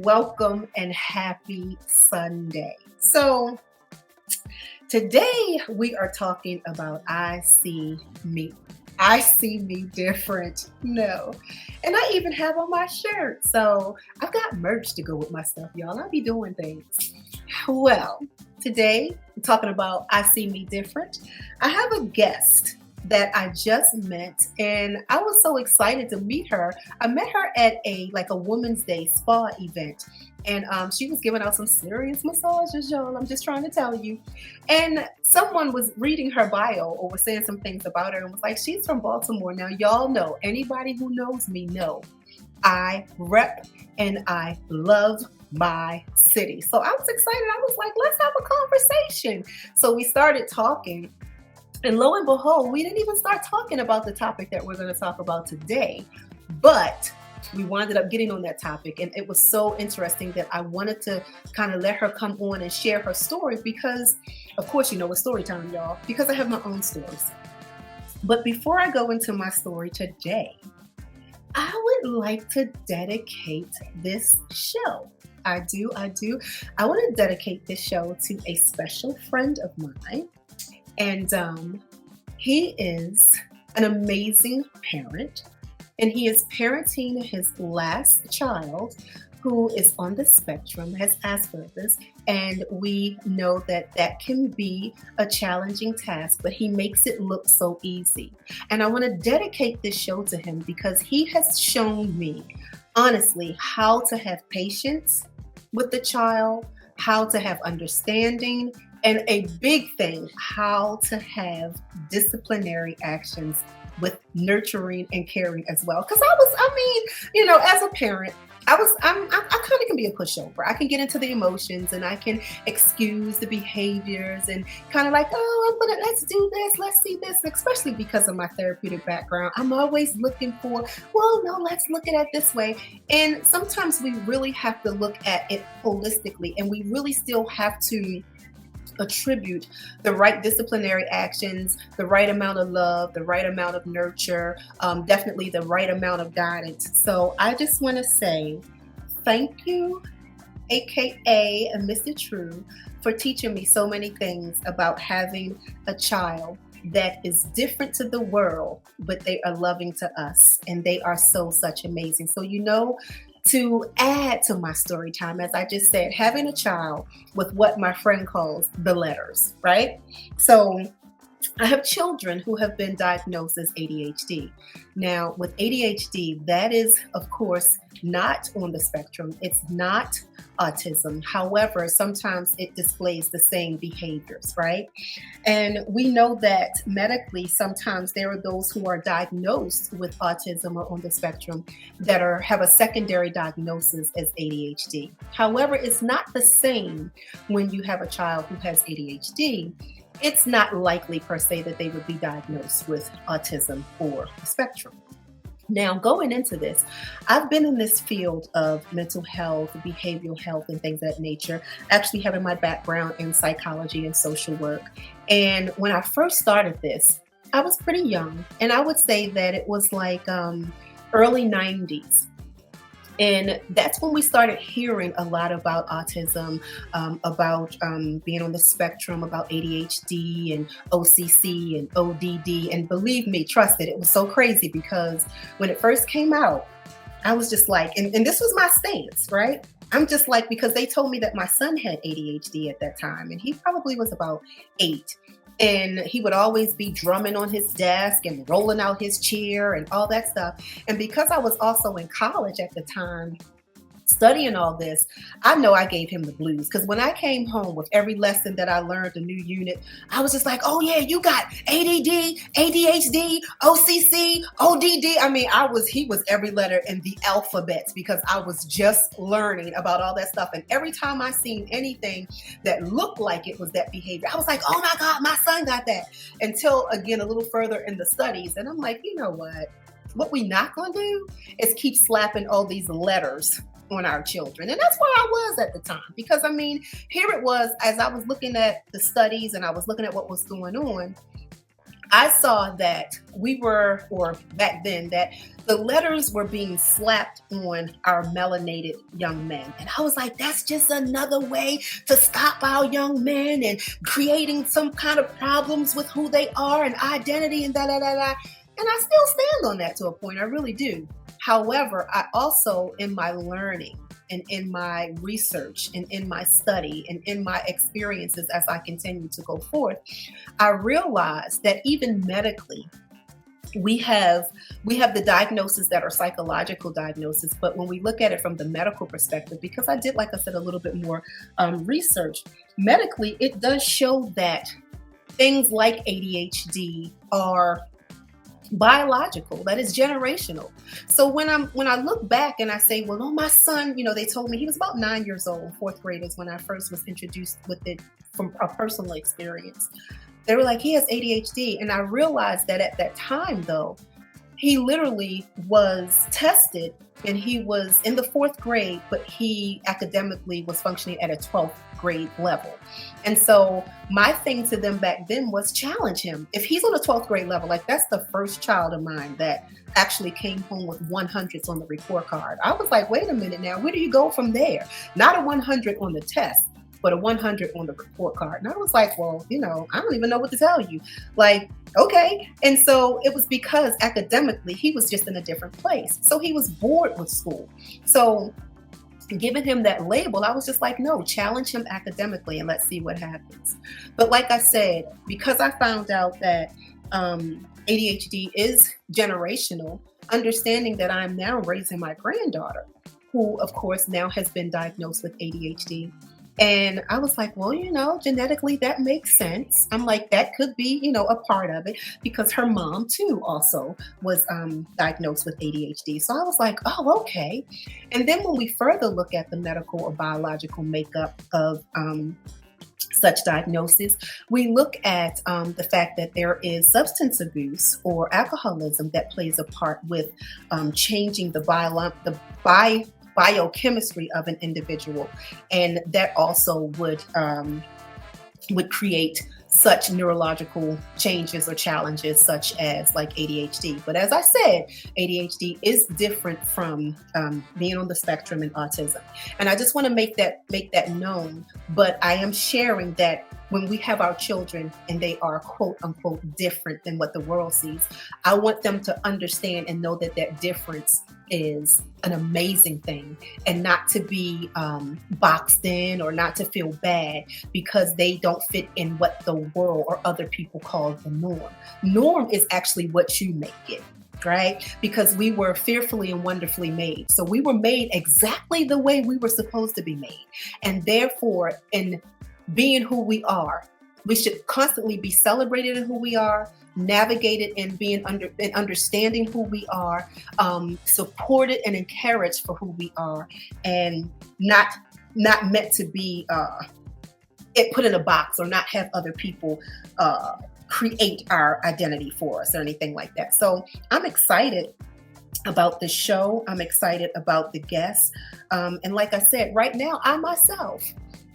welcome and happy Sunday. So, today we are talking about I see me. I see me different. No. And I even have on my shirt. So, I've got merch to go with my stuff, y'all. I'll be doing things. Well, today I'm talking about I see me different. I have a guest that I just met and I was so excited to meet her. I met her at a Women's Day spa event and she was giving out some serious massages, y'all. I'm just trying to tell you. And someone was reading her bio or was saying some things about her and was like, she's from Baltimore. Now, y'all know, anybody who knows me know I rep and I love my city. So I was excited. I was like, let's have a conversation. So we started talking. And lo and behold, we didn't even start talking about the topic that we're going to talk about today. But we wound up getting on that topic. And it was so interesting that I wanted to kind of let her come on and share her story because, of course, it's story time, y'all, because I have my own stories. But before I go into my story today, I would like to dedicate this show. I do. I want to dedicate this show to a special friend of mine. And he is an amazing parent. And he is parenting his last child who is on the spectrum, has Asperger's. And we know that that can be a challenging task, but he makes it look so easy. And I want to dedicate this show to him because he has shown me, honestly, how to have patience with the child, how to have understanding, and a big thing, how to have disciplinary actions with nurturing and caring as well. Because as a parent, I kind of can be a pushover. I can get into the emotions and I can excuse the behaviors and kind of like, let's do this, let's see this, especially because of my therapeutic background. I'm always looking for, let's look at it this way. And sometimes we really have to look at it holistically and we really still have to attribute the right disciplinary actions, the right amount of love, the right amount of nurture, definitely the right amount of guidance. So I just want to say thank you, aka Mr. True, for teaching me so many things about having a child that is different to the world, but they are loving to us and they are such amazing. So, to add to my story time, as I just said, having a child with what my friend calls the letters, right? So I have children who have been diagnosed as ADHD. Now, with ADHD, that is, of course, not on the spectrum. It's not autism. However, sometimes it displays the same behaviors, right? And we know that medically, sometimes there are those who are diagnosed with autism or on the spectrum that have a secondary diagnosis as ADHD. However, it's not the same when you have a child who has ADHD. It's not likely per se that they would be diagnosed with autism or the spectrum. Now, going into this, I've been in this field of mental health, behavioral health, and things of that nature, actually having my background in psychology and social work. And when I first started this, I was pretty young. And I would say that it was like early 90s. And that's when we started hearing a lot about autism, about being on the spectrum, about ADHD and OCC and ODD. And believe me, trust it was so crazy because when it first came out, I was just like, and this was my stance, right? I'm just like, because they told me that my son had ADHD at that time, and he probably was about 8. And he would always be drumming on his desk and rolling out his chair and all that stuff. And because I was also in college at the time, studying all this, I know I gave him the blues because when I came home with every lesson that I learned, a new unit, I was just like, oh yeah, you got ADD, ADHD, OCC, ODD. He was every letter in the alphabet because I was just learning about all that stuff. And every time I seen anything that looked like it was that behavior, I was like, oh my God, my son got that. Until again, a little further in the studies. And I'm like, you know what we not gonna do is keep slapping all these letters on our children. And that's where I was at the time. Because here it was, as I was looking at the studies and I was looking at what was going on, I saw that or back then, that the letters were being slapped on our melanated young men. And I was like, that's just another way to stop our young men and creating some kind of problems with who they are and identity and da da da da. And I still stand on that to a point. I really do. However, I also, in my learning and in my research and in my study and in my experiences as I continue to go forth, I realized that even medically, we have the diagnoses that are psychological diagnoses, but when we look at it from the medical perspective, because I did, like I said, a little bit more research medically, it does show that things like ADHD are biological, that is generational. So when I look back and I say, well, no, my son, they told me he was about 9 years old, fourth graders, when I first was introduced with it from a personal experience. They were like, he has ADHD. And I realized that at that time, though, he literally was tested and he was in the fourth grade, but he academically was functioning at a 12th grade level. And so my thing to them back then was challenge him. If he's on a 12th grade level, like that's the first child of mine that actually came home with 100s on the report card. I was like, wait a minute now, where do you go from there? Not a 100 on the test, but a 100 on the report card. And I was like, well, I don't even know what to tell you. Like, okay. And so it was because academically, he was just in a different place. So he was bored with school. So giving him that label, I was just like, no, challenge him academically and let's see what happens. But like I said, because I found out that ADHD is generational, understanding that I'm now raising my granddaughter, who of course now has been diagnosed with ADHD. And I was like, well, genetically that makes sense. I'm like, that could be, a part of it, because her mom too also was diagnosed with ADHD. So I was like, oh, okay. And then when we further look at the medical or biological makeup of such diagnosis, we look at the fact that there is substance abuse or alcoholism that plays a part with changing the biochemistry of an individual, and that also would create such neurological changes or challenges such as like ADHD. But as I said, ADHD is different from being on the spectrum and autism. And I just want to make that known. But I am sharing that when we have our children and they are quote unquote different than what the world sees, I want them to understand and know that that difference is an amazing thing, and not to be boxed in or not to feel bad because they don't fit in what the world or other people call the norm. Norm is actually what you make it. Right? Because we were fearfully and wonderfully made. So we were made exactly the way we were supposed to be made. And therefore, in being who we are, we should constantly be celebrated in who we are, navigated in being and understanding who we are, supported and encouraged for who we are, and not meant to be put in a box or not have other people create our identity for us or anything like that. So I'm excited about the show. I'm excited about the guests. And like I said, right now, I myself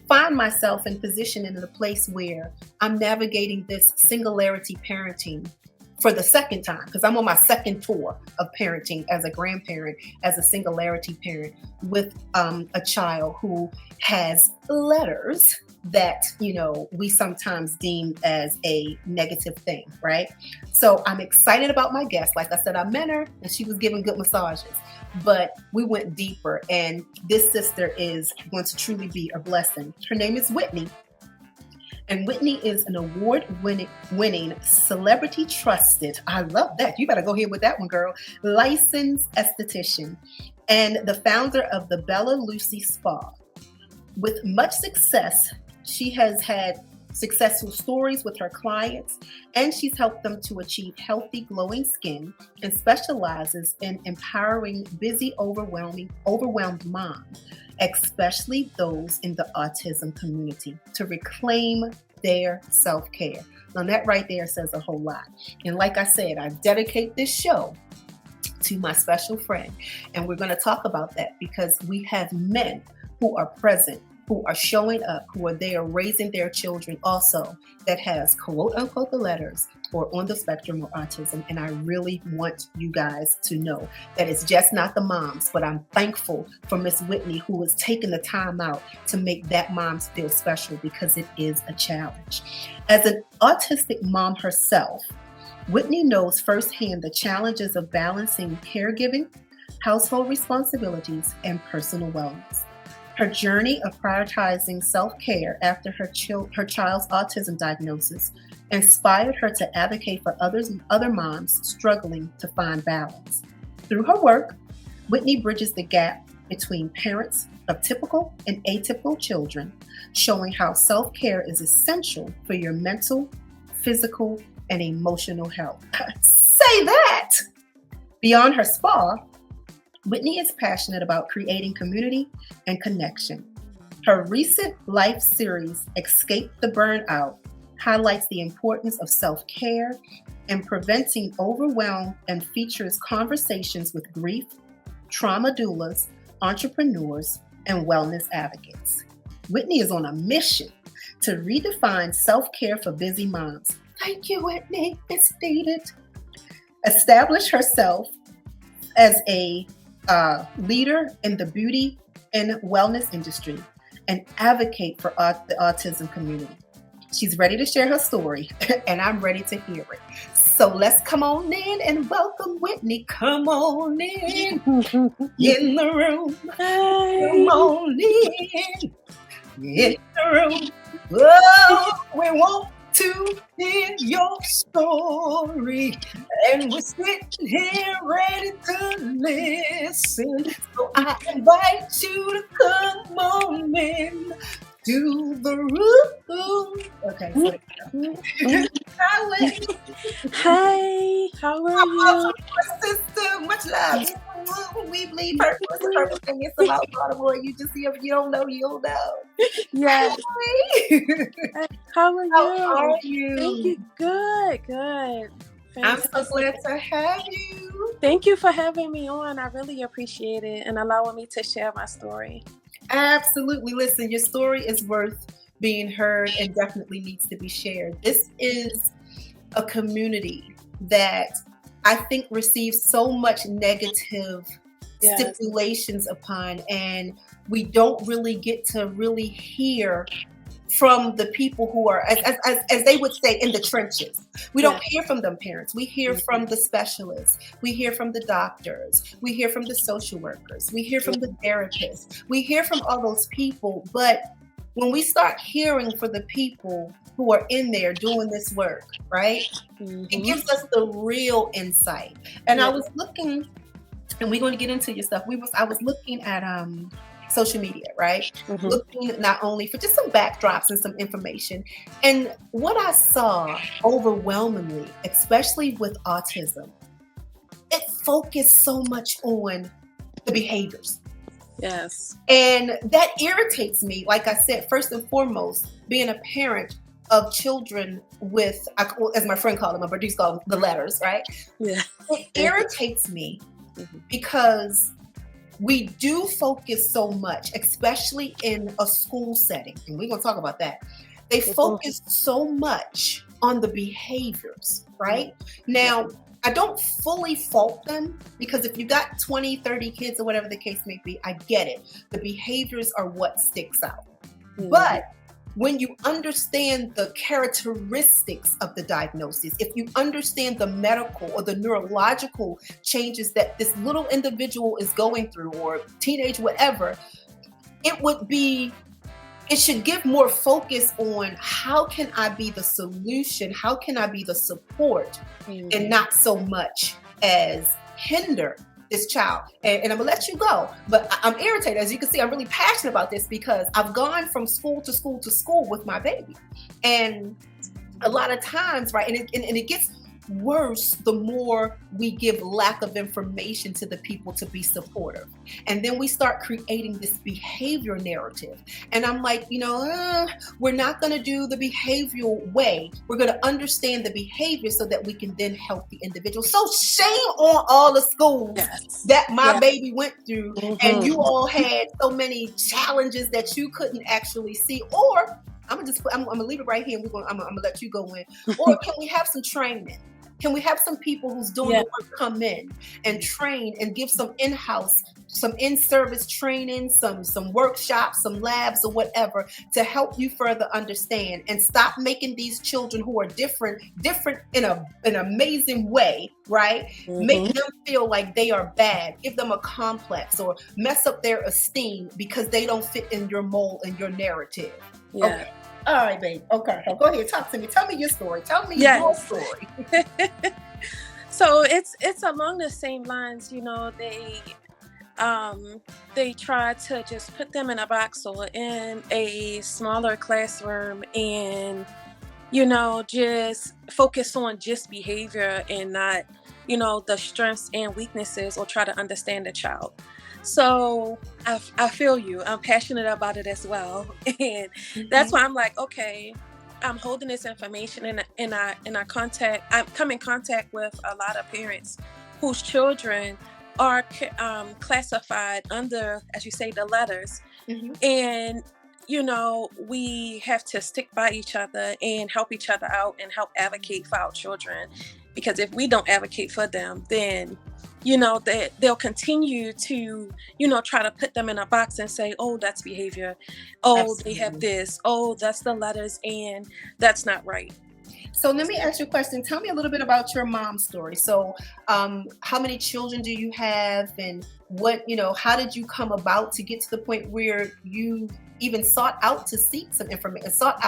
find myself in position in a place where I'm navigating this singularity parenting for the second time, because I'm on my second tour of parenting as a grandparent, as a singularity parent with a child who has letters that, we sometimes deem as a negative thing, right? So I'm excited about my guest. Like I said, I met her and she was giving good massages, but we went deeper, and this sister is going to truly be a blessing. Her name is Whitney. And Whitney is an award-winning, celebrity trusted, I love that, you better go here with that one, girl, licensed esthetician, and the founder of the Bella Lucy Spa. With much success, she has had successful stories with her clients, and she's helped them to achieve healthy, glowing skin, and specializes in empowering busy, overwhelmed moms, especially those in the autism community, to reclaim their self-care. Now that right there says a whole lot. And like I said, I dedicate this show to my special friend, and we're going to talk about that because we have men who are present who are showing up, who are there raising their children also that has quote unquote the letters or on the spectrum of autism. And I really want you guys to know that it's just not the moms, but I'm thankful for Miss Whitney, who has taken the time out to make that moms feel special, because it is a challenge. As an autistic mom herself, Whitney knows firsthand the challenges of balancing caregiving, household responsibilities, and personal wellness. Her journey of prioritizing self-care after her child's autism diagnosis inspired her to advocate for other moms struggling to find balance. Through her work, Whitney bridges the gap between parents of typical and atypical children, showing how self-care is essential for your mental, physical, and emotional health. Say that! Beyond her spa, Whitney is passionate about creating community and connection. Her recent life series, Escape the Burnout, highlights the importance of self-care and preventing overwhelm and features conversations with grief, trauma doulas, entrepreneurs, and wellness advocates. Whitney is on a mission to redefine self-care for busy moms. Thank you, Whitney. It's needed. Establish herself as a leader in the beauty and wellness industry and advocate for the autism community. She's ready to share her story, and I'm ready to hear it. So let's come on in and welcome Whitney. Come on in the room. Come on in the room. Oh, we want to hear your story, and we're sitting here ready to listen. So I invite you to come on in to the room. Okay. Hi, Whitney. Hi, how are you? Sister, much love. We believe purpose. The purpose thing is about Baltimore. You just see if you don't know, you don't know. Yes. How are you? How are you? Thank you. Good. Fantastic. I'm so glad to have you. Thank you for having me on. I really appreciate it and allowing me to share my story. Absolutely. Listen, your story is worth being heard and definitely needs to be shared. This is a community that I think receives so much negative stipulations upon, and we don't really get to really hear from the people who are, as they would say, in the trenches. We don't hear from them parents. We hear from the specialists. We hear from the doctors. We hear from the social workers. We hear from the therapists. We hear from all those people. But when we start hearing from the people who are in there doing this work, right, it gives us the real insight. And I was looking, and we're going to get into your stuff. I was looking at social media, right? Looking not only for just some backdrops and some information. And what I saw overwhelmingly, especially with autism, it focused so much on the behaviors. Yes. And that irritates me. Like I said, first and foremost, being a parent of children with, as my friend called them, my producer called them the letters, right? Yeah. It irritates me because we do focus so much, especially in a school setting, and we're going to talk about that. They focus so much on the behaviors, right? Now, I don't fully fault them, because if you got 20, 30 kids or whatever the case may be, I get it. The behaviors are what sticks out. But when you understand the characteristics of the diagnosis, if you understand the medical or the neurological changes that this little individual is going through, or teenage, whatever, it should give more focus on how can I be the solution? How can I be the support, and not so much as hinder this child. And I'm gonna let you go, but I'm irritated. As you can see, I'm really passionate about this because I've gone from school to school to school with my baby. And a lot of times, right, and it gets worse the more we give lack of information to the people to be supportive. And then we start creating this behavior narrative. And I'm like, we're not going to do the behavioral way. We're going to understand the behavior so that we can then help the individual. So shame on all the schools that my baby went through, and you all had so many challenges that you couldn't actually see. Or I'm gonna leave it right here, and I'm gonna let you go in. Or can we have some training? Can we have some people who's doing the work come in and train and give some in-house, some in-service training, some workshops, some labs or whatever to help you further understand, and stop making these children who are different in an amazing way, right? Make them feel like they are bad, give them a complex, or mess up their esteem because they don't fit in your mold and your narrative. Yeah. Okay. All right, babe. Okay. Go ahead. Talk to me. Tell me your story. Tell me your story. So it's along the same lines, they try to just put them in a box or in a smaller classroom and, just focus on just behavior and not, the strengths and weaknesses, or try to understand the child. So I feel you. I'm passionate about it as well. And that's why I'm like, okay, I'm holding this information and I come in contact with a lot of parents whose children are classified under, as you say, the letters. And, we have to stick by each other and help each other out and help advocate for our children. Because if we don't advocate for them, then they'll continue to, try to put them in a box and say, oh, that's behavior. Oh, Absolutely. They have this. Oh, that's the letters. And that's not right. So let me ask you a question. Tell me a little bit about your mom's story. So how many children do you have, and how did you come about to get to the point where you even sought out to seek some information, sought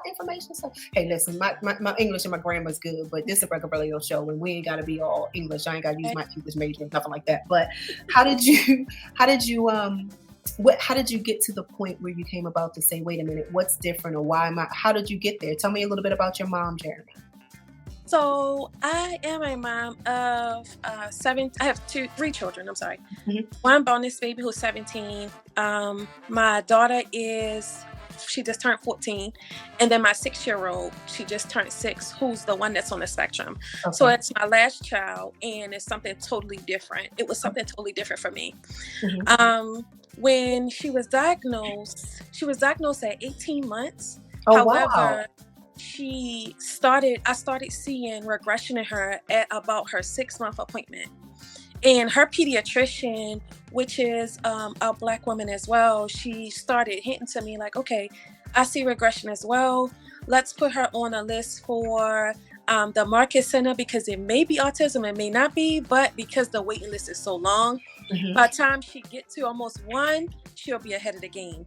information? So, hey, listen, my English and my grammar is good, but this is a regular radio show, and we ain't got to be all English. I ain't got to use my English major and nothing like that. But how did you get to the point where you came about to say, wait a minute, what's different, or how did you get there? Tell me a little bit about your mom, Jeremy. So I am a mom of 7. I have 3 children. I'm sorry. One bonus baby who's 17. My daughter she just turned 14. And then my 6-year-old, she just turned 6, who's the one that's on the spectrum. Okay. So it's my last child, and it's something totally different. It was something totally different for me. When she was diagnosed at 18 months. Oh, However, wow. I started seeing regression in her at about her 6-month appointment. And her pediatrician, which is a Black woman as well, she started hinting to me like, okay, I see regression as well. Let's put her on a list for the Marcus Center, because it may be autism, it may not be, but because the waiting list is so long, by the time she gets to almost 1, she'll be ahead of the game.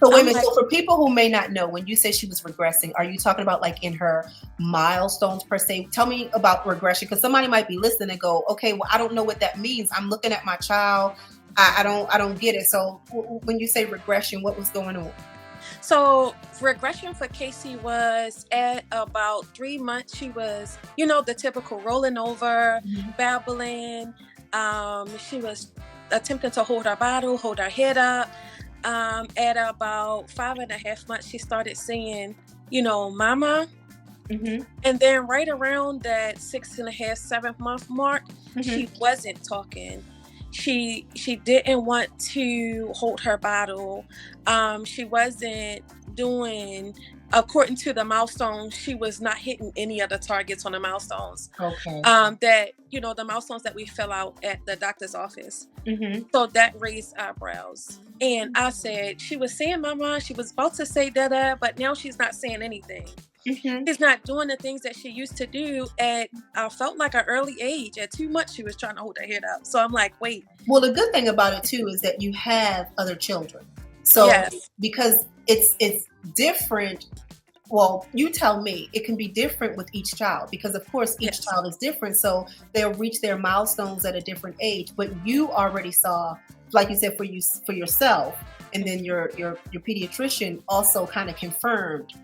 So wait a minute. So for people who may not know, when you say she was regressing, are you talking about like in her milestones per se? Tell me about regression, because somebody might be listening and go, okay, well, I don't know what that means. I'm looking at my child. I don't get it. So when you say regression, what was going on? So regression for Casey was at about 3 months. She was, the typical rolling over, babbling. She was attempting to hold her bottle, hold her head up. At about 5.5 months, she started saying, mama. And then right around that 6.5, 7th month mark, she wasn't talking. She didn't want to hold her bottle. She wasn't doing, according to the milestones, she was not hitting any of the targets on the milestones. Okay. That, the milestones that we fill out at the doctor's office. So that raised eyebrows. And I said, she was saying mama, she was about to say da-da, but now she's not saying anything. She's not doing the things that she used to do at, I felt like, an early age. At 2 months, she was trying to hold her head up. So I'm like, wait. Well, the good thing about it too is that you have other children. So because it's different. Well, you tell me, it can be different with each child, because of course each child is different. So they'll reach their milestones at a different age, but you already saw, like you said, for yourself, and then your pediatrician also kind of confirmed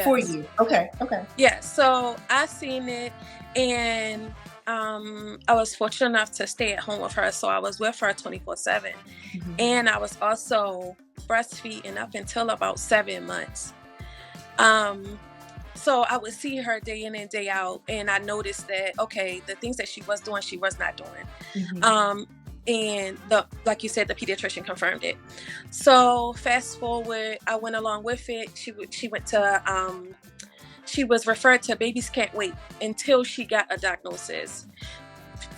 For Yes. you. Okay. Okay. Yeah, so I seen it, and I was fortunate enough to stay at home with her. So I was with her 24/7. Mhm. And I was also breastfeeding up until about 7 months. Um, so I would see her day in and day out, and I noticed that okay, the things that she was doing, she was not doing. Mhm. Um, and the like you said, the pediatrician confirmed it. So fast forward, I went along with it. She went to she was referred to Babies Can't Wait until she got a diagnosis.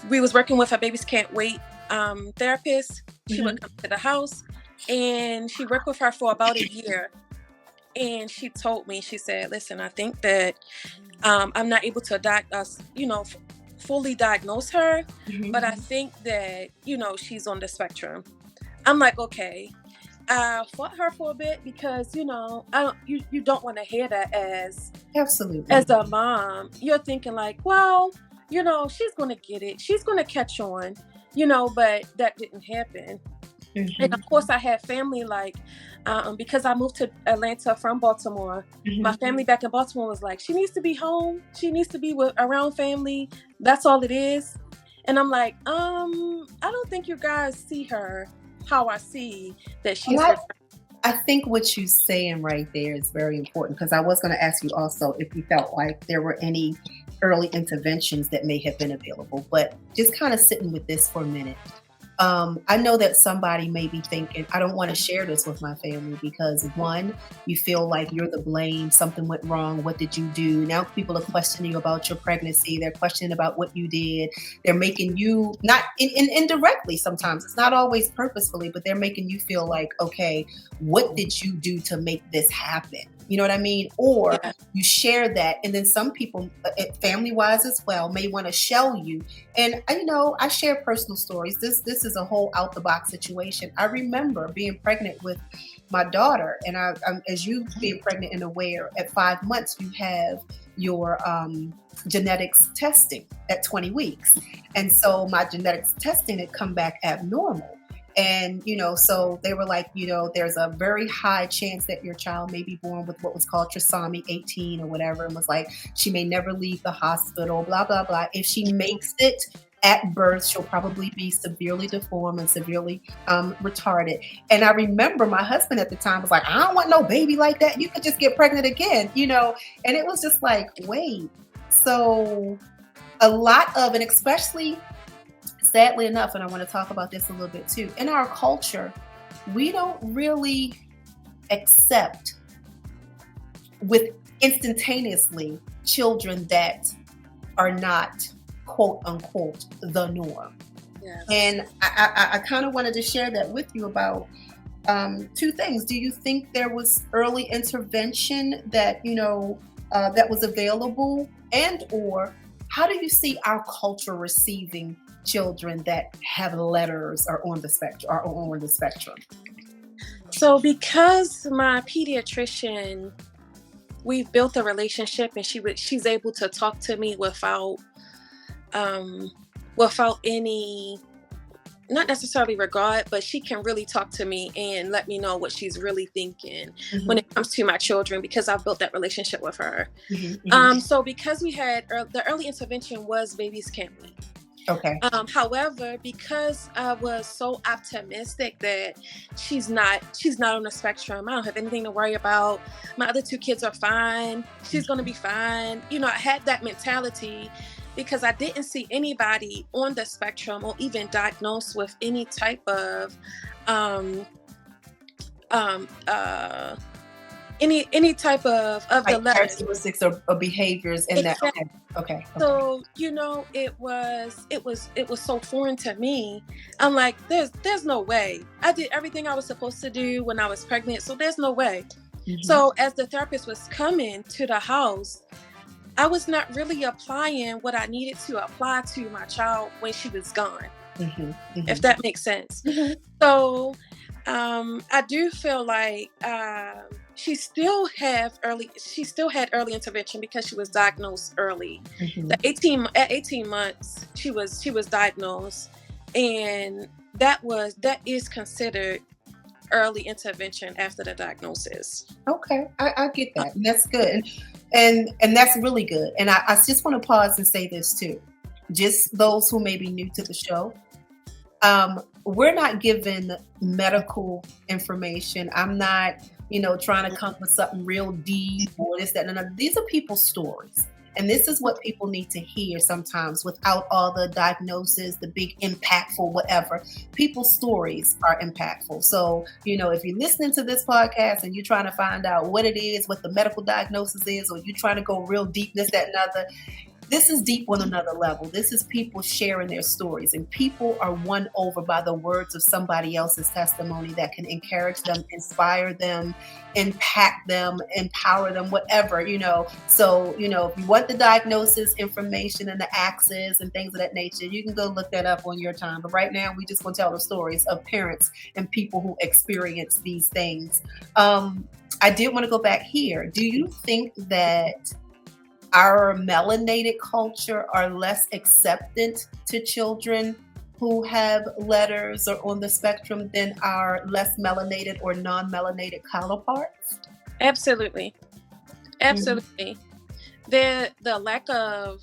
We was working with a Babies Can't Wait therapist. She would Mhm. come to the house, and she worked with her for about a year. And she told me, she said, "Listen, I think that I'm not able to fully diagnose her, but I Mhm. think that she's on the spectrum." I'm like, okay. I fought her for a bit because I don't, you don't want to hear that Absolutely. as a mom. You're thinking like, well, she's gonna get it, she's gonna catch on, but that didn't happen. And Mhm. of course, I had family like, because I moved to Atlanta from Baltimore. My Mhm. family back in Baltimore was like, she needs to be home. She needs to be around family. That's all it is. And I'm like, I don't think you guys see her how I see that And she's. I think what you're saying right there is very important because I was going to ask you also if you felt like there were any early interventions that may have been available, but just kind of sitting with this for a minute. I know that somebody may be thinking, I don't want to share this with my family because one, you feel like you're the blame, something went wrong, what did you do? Now people are questioning you about your pregnancy, they're questioning about what you did. They're making you not indirectly sometimes, it's not always purposefully, but they're making you feel like, okay, what did you do to make this happen? You know what I mean? Or Yeah. you share that, and then some people, family wise as well, may want to shell you. And I share personal stories. This is a whole out the box situation. I remember being pregnant with my daughter, and as you being pregnant and aware, at 5 months you have your genetics testing at 20 weeks, and so my genetics testing had come back abnormal. And so they were like, there's a very high chance that your child may be born with what was called trisomy 18 or whatever, and was like, she may never leave the hospital, blah blah blah. If she makes it at birth, she'll probably be severely deformed and severely retarded. And I remember my husband at the time was like, I don't want no baby like that. You could just get pregnant again. And it was just like, wait. So a lot of, and especially sadly enough, and I want to talk about this a little bit too, in our culture, we don't really accept with instantaneously children that are not quote unquote the norm. Yes. And I kind of wanted to share that with you about two things. Do you think there was early intervention that that was available, and or how do you see our culture receiving children that have letters or on the spectrum? So because my pediatrician, we've built a relationship, and she's able to talk to me um without any, not necessarily regard, but she can really talk to me and let me know what she's really thinking when Hmm. it comes to my children, because I've built that relationship with her. Hmm. Hmm. So because we had the early intervention was Babies Can't Wait. Okay. However, because I was so optimistic that she's not on the spectrum, I don't have anything to worry about. My other two kids are fine. She's gonna be fine. I had that mentality because I didn't see anybody on the spectrum or even diagnosed with any type of um um uh any type of the Like letters. characteristics or behaviors in that. Exactly. Okay. Okay. Okay. So, it was so foreign to me. I'm like, there's no way. I did everything I was supposed to do when I was pregnant, so there's no way. Hmm. So as the therapist was coming to the house, I was not really applying what I needed to apply to my child when she was gone, Hmm. if Hmm. that makes sense. Hmm. So I do feel like she still had early intervention because she was diagnosed early. Hmm. At 18 months she was diagnosed, and that is considered early intervention after the diagnosis. Okay, I get that. And that's good. And that's really good. And I just want to pause and say this too. Just those who may be new to the show, we're not given medical information. I'm not, trying to come with something real deep or this, that, and another. These are people's stories. And this is what people need to hear sometimes without all the diagnosis, the big impactful, whatever. People's stories are impactful. So, if you're listening to this podcast and you're trying to find out what it is, what the medical diagnosis is, or you're trying to go real deep, this, that, and other, this is deep on another level. This is people sharing their stories, and people are won over by the words of somebody else's testimony that can encourage them, inspire them, impact them, empower them, whatever. So, if you want the diagnosis information and the axes and things of that nature, you can go look that up on your time. But right now, we just want to tell the stories of parents and people who experience these things. I did want to go back here. Do you think that our melanated culture are less acceptant to children who have letters or on the spectrum than our less melanated or non-melanated counterparts? Absolutely. Absolutely. The lack of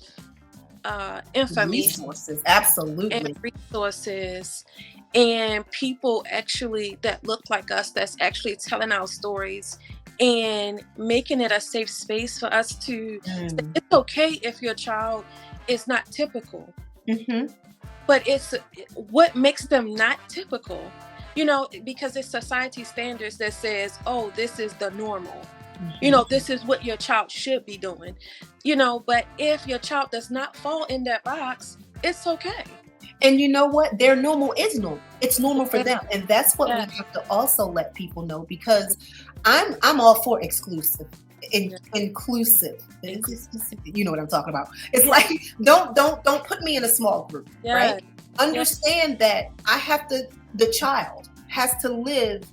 information, Resources, absolutely. and resources, and people actually that look like us, that's actually telling our stories and making it a safe space for us to say it's okay if your child is not typical. But it's what makes them not typical, because it's society standards that says, oh, this is the normal. This is what your child should be doing. But if your child does not fall in that box, it's okay. And you know what? Their normal is normal. It's normal for them. And that's what we have to also let people know, because I'm all for inclusive. Inclusive. You know what I'm talking about. It's like, don't put me in a small group, right? Understand that the child has to live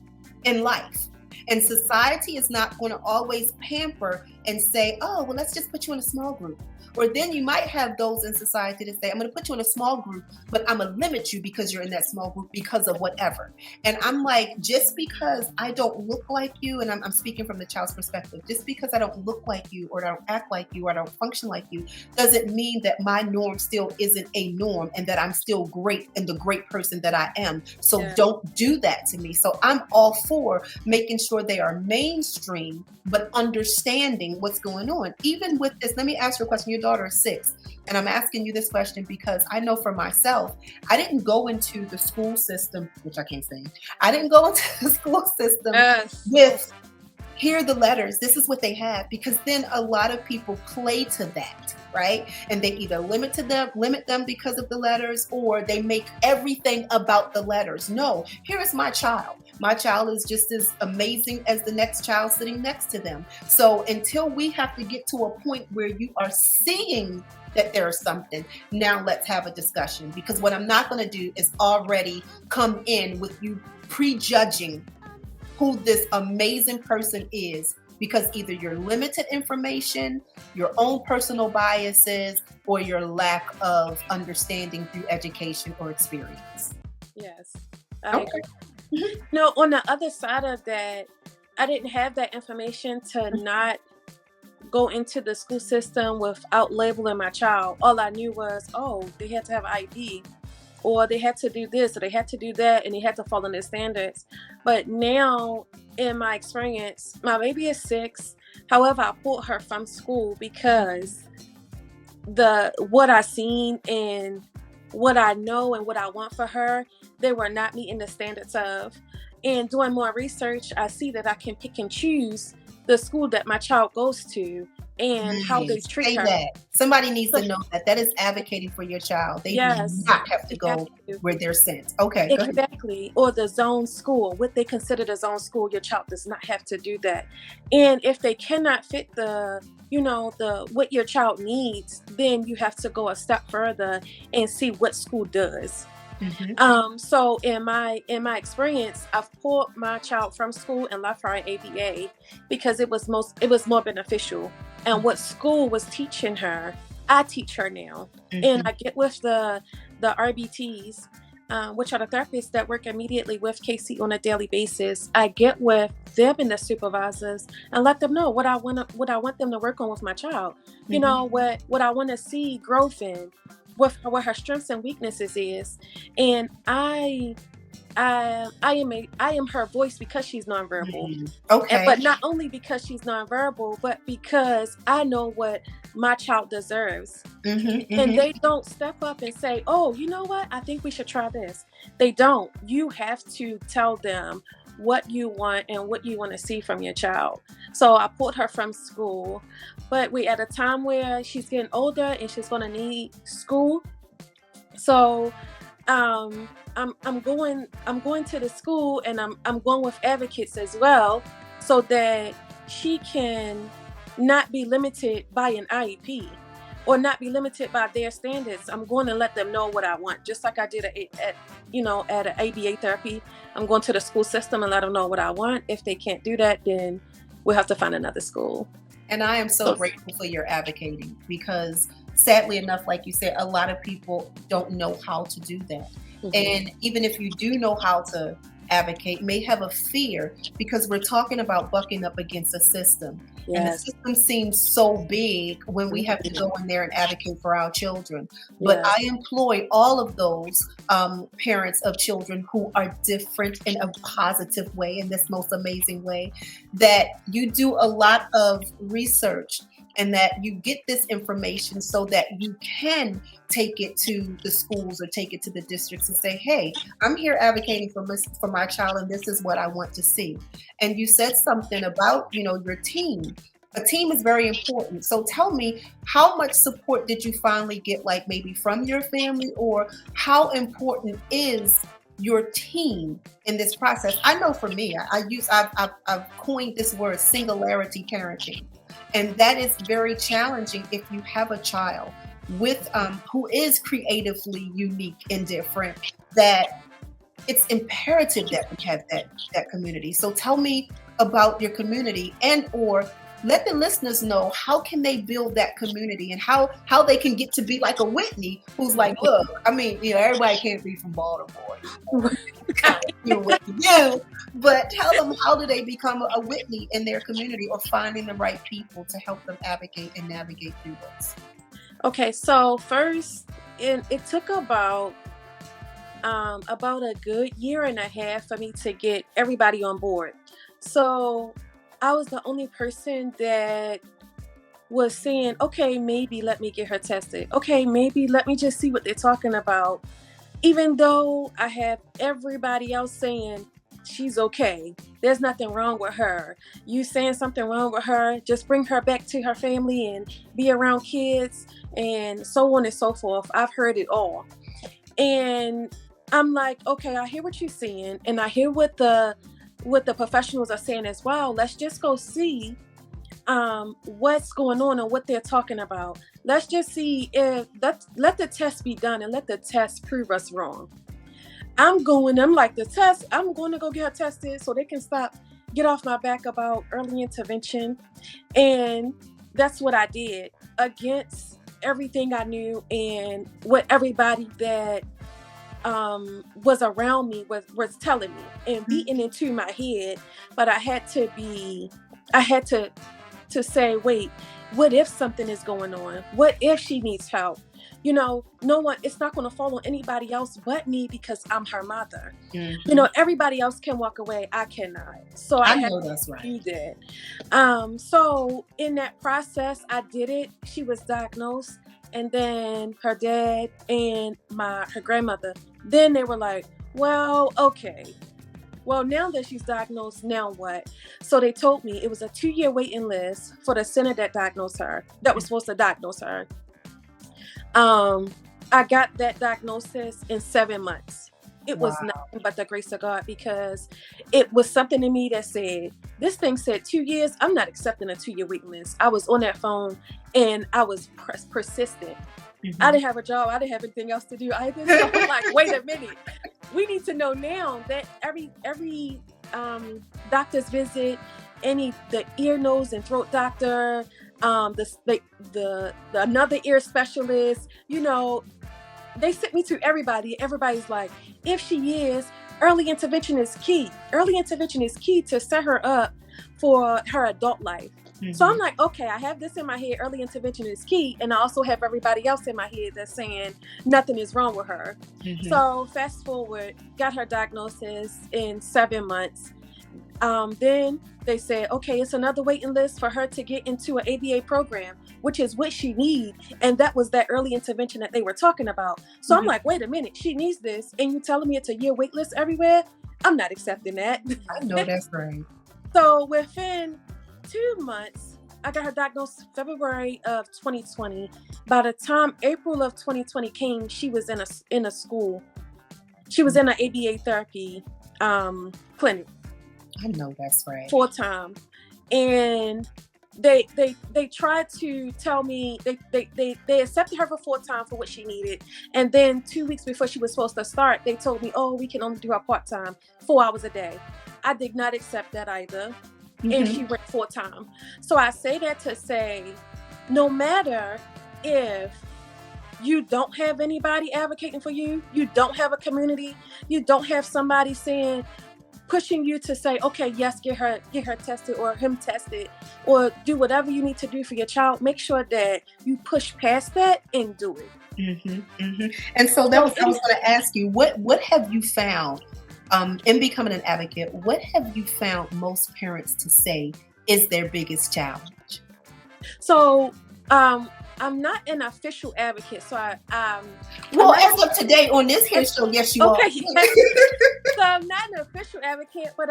in life. And society is not going to always pamper and say, oh, well, let's just put you in a small group. Or then you might have those in society to say, I'm going to put you in a small group, but I'm going to limit you because you're in that small group because of whatever. And I'm like, just because I don't look like you, and I'm speaking from the child's perspective, just because I don't look like you or I don't act like you or I don't function like you, doesn't mean that my norm still isn't a norm and that I'm still great and the great person that I am. So don't do that to me. So I'm all for making sure they are mainstream, but understanding what's going on. Even with this, let me ask you a question. Your daughter is 6. And I'm asking you this question because I know for myself, I didn't go into the school system, which I can't say. I didn't go into the school system with, here are the letters, this is what they have, because then a lot of people play to that, right? And they either limit them because of the letters, or they make everything about the letters. No, here is my child. My child is just as amazing as the next child sitting next to them. So until we have to get to a point where you are seeing that there is something, now let's have a discussion. Because what I'm not going to do is already come in with you prejudging who this amazing person is, because either your limited information, your own personal biases, or your lack of understanding through education or experience. Yes, I agree. No, on the other side of that, I didn't have that information to not go into the school system without labeling my child. All I knew was, oh, they had to have ID, or they had to do this, or they had to do that, and they had to follow their standards. But now, in my experience, my baby is 6. However, I pulled her from school because what I seen and what I know and what I want for her, they were not meeting the standards of. And doing more research, I see that I can pick and choose the school that my child goes to and how they treat her. That. Somebody needs to know that is advocating for your child. They do not have to go where they're sent. Okay, exactly. Or the zone school, what they consider the zone school, your child does not have to do that. And if they cannot fit the what your child needs, then you have to go a step further and see what school does. So in my experience, I've pulled my child from school and left her in ABA because it was more beneficial. And what school was teaching her, I teach her now. And I get with the RBTs which are the therapists that work immediately with Casey on a daily basis, I get with them and the supervisors and let them know what I want them to work on with my child. You Mhm. know, what I want to see growth in, what her strengths and weaknesses is. And I am her voice because she's nonverbal. Okay. But not only because she's nonverbal, but because I know what my child deserves. Mhm, And mhm. they don't step up and say, "Oh, you know what? I think we should try this." They don't. You have to tell them what you want and what you want to see from your child. So I pulled her from school, but we at a time where she's getting older and she's going to need school. So I'm going to the school, and I'm going with advocates as well, so that she can not be limited by an IEP or not be limited by their standards. I'm going to let them know what I want, just like I did at an ABA therapy. I'm going to the school system and let them know what I want. If they can't do that, then we'll have to find another school. And I am so grateful for your advocating because sadly enough, like you said, a lot of people don't know how to do that. Mhm. And even if you do know how to advocate, may have a fear because we're talking about bucking up against a system. And the Yes. system seems so big when we have to Mhm. go in there and advocate for our children. But Yes. I employ all of those parents of children who are different in a positive way, in this most amazing way, that you do a lot of research and that you get this information so that you can take it to the schools or take it to the districts and say, hey, I'm here advocating for my child and this is what I want to see. And you said something about, your team. A team is very important. So tell me, how much support did you finally get, like maybe from your family, or how important is your team in this process? I know for me, I've coined this word singularity parenting, and that is very challenging if you have a child with who is creatively unique and different. That it's imperative that we have that community. So tell me about your community, and or let the listeners know how can they build that community and how they can get to be like a Whitney who's like, look, I mean, everybody can't be from Baltimore. Kind of you with you, but tell them, how do they become a Whitney in their community, or finding the right people to help them advocate and navigate through this? Okay, so first, it took about a good year and a half for me to get everybody on board. So I was the only person that was saying, okay, maybe let me get her tested. Okay, maybe let me just see what they're talking about. Even though I have everybody else saying she's okay, there's nothing wrong with her. You saying something wrong with her, just bring her back to her family and be around kids and so on and so forth. I've heard it all. And I'm like, okay, I hear what you're saying, and I hear what the professionals are saying as well. Let's just go see what's going on and what they're talking about. Let's just see if let the test be done and let the test prove us wrong. I'm like, the test, I'm going to go get her tested so they can get off my back about early intervention. And that's what I did against everything I knew and what everybody that was around me was telling me and beating into my head. But I had to say, wait, what if something is going on? What if she needs help? No one, it's not going to fall on anybody else but me because I'm her mother. Mhm. Everybody else can walk away. I cannot. So I I had know that's right. to do that. So in that process, I did it. She was diagnosed, and then her dad and her grandmother, then they were like, well, okay. Well, now that she's diagnosed, now what? So they told me it was a 2-year waiting list for the center that was supposed to diagnose her. Um, I got that diagnosis in 7 months. It was Wow. nothing but the grace of God, because it was something in me that said, this thing said 2 years. I'm not accepting a 2-year waiting list. I was on that phone and I was persistent. I Mhm. didn't have a job. I didn't have anything else to do either. So I'm like, wait a minute. We need to know now that every doctor's visit, the ear, nose, and throat doctor, the another ear specialist, they sent me to everybody. Everybody's like, if she is, early intervention is key. Early intervention is key to set her up for her adult life. So I'm like, okay, I have this in my head. Early intervention is key. And I also have everybody else in my head that's saying nothing is wrong with her. So fast forward, got her diagnosis in 7 months. Then they said, okay, it's another waiting list for her to get into an ABA program, which is what she needs. And that was that early intervention that they were talking about. So I'm like, wait a minute, she needs this. And you telling me it's a year wait list everywhere? I'm not accepting that. I know that's right. So within 2 months, I got her diagnosed February of 2020. By the time April of 2020 came, she was in a school. She was in an ABA therapy clinic. I know that's right. Full time. And they tried to tell me they accepted her for full time for what she needed. And then 2 weeks before she was supposed to start, they told me, oh, we can only do her part time, 4 hours a day. I did not accept that either. And she went full time. So I say that to say, no matter if you don't have anybody advocating for you, you don't have a community, you don't have somebody pushing you to say, okay, yes, get her tested or him tested, or do whatever you need to do for your child. Make sure that you push past that and do it. And so that was, I was going to ask you, what have you found in becoming an advocate? What have you found most parents to say is their biggest challenge? So, I'm not an official advocate, so well, as of today on this here show, yes, you are. So I'm not an official advocate, but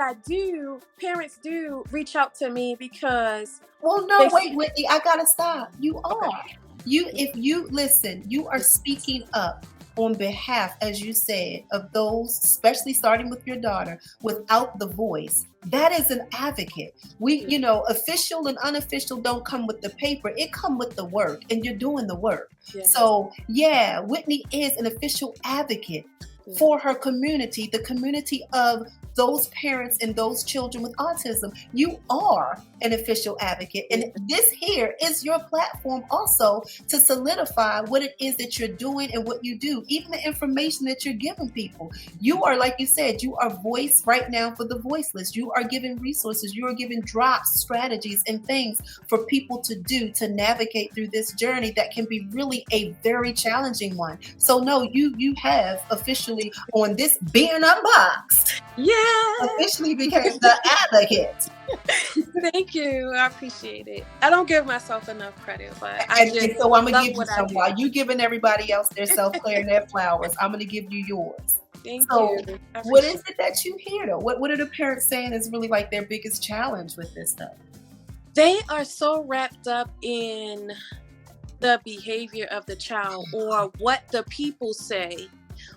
parents do reach out to me because. Well, no, wait, Whitney, I gotta stop. You are. If you listen, you are speaking up on behalf, as you said, of those, especially starting with your daughter, without the voice. That is an advocate. Official and unofficial don't come with the paper. It come with the work, and you're doing the work. So, yeah, Whitney is an official advocate for her community, the community of those parents and those children with autism. You are an official advocate. And this here is your platform also to solidify what it is that you're doing and what you do, even the information that you're giving people. You are, like you said, you are voice right now for the voiceless. You are giving resources. You are giving drops, strategies, and things for people to do to navigate through this journey that can be really a very challenging one. So no, you have officially on this being unboxed. Yeah. Officially became the advocate. Thank you. I appreciate it. I don't give myself enough credit, but so I'm gonna give you some. While you giving everybody else their self-care and their flowers, I'm gonna give you yours. Thank you. What is it that you hear though? What are the parents saying is really like their biggest challenge with this stuff? They are so wrapped up in the behavior of the child or what the people say,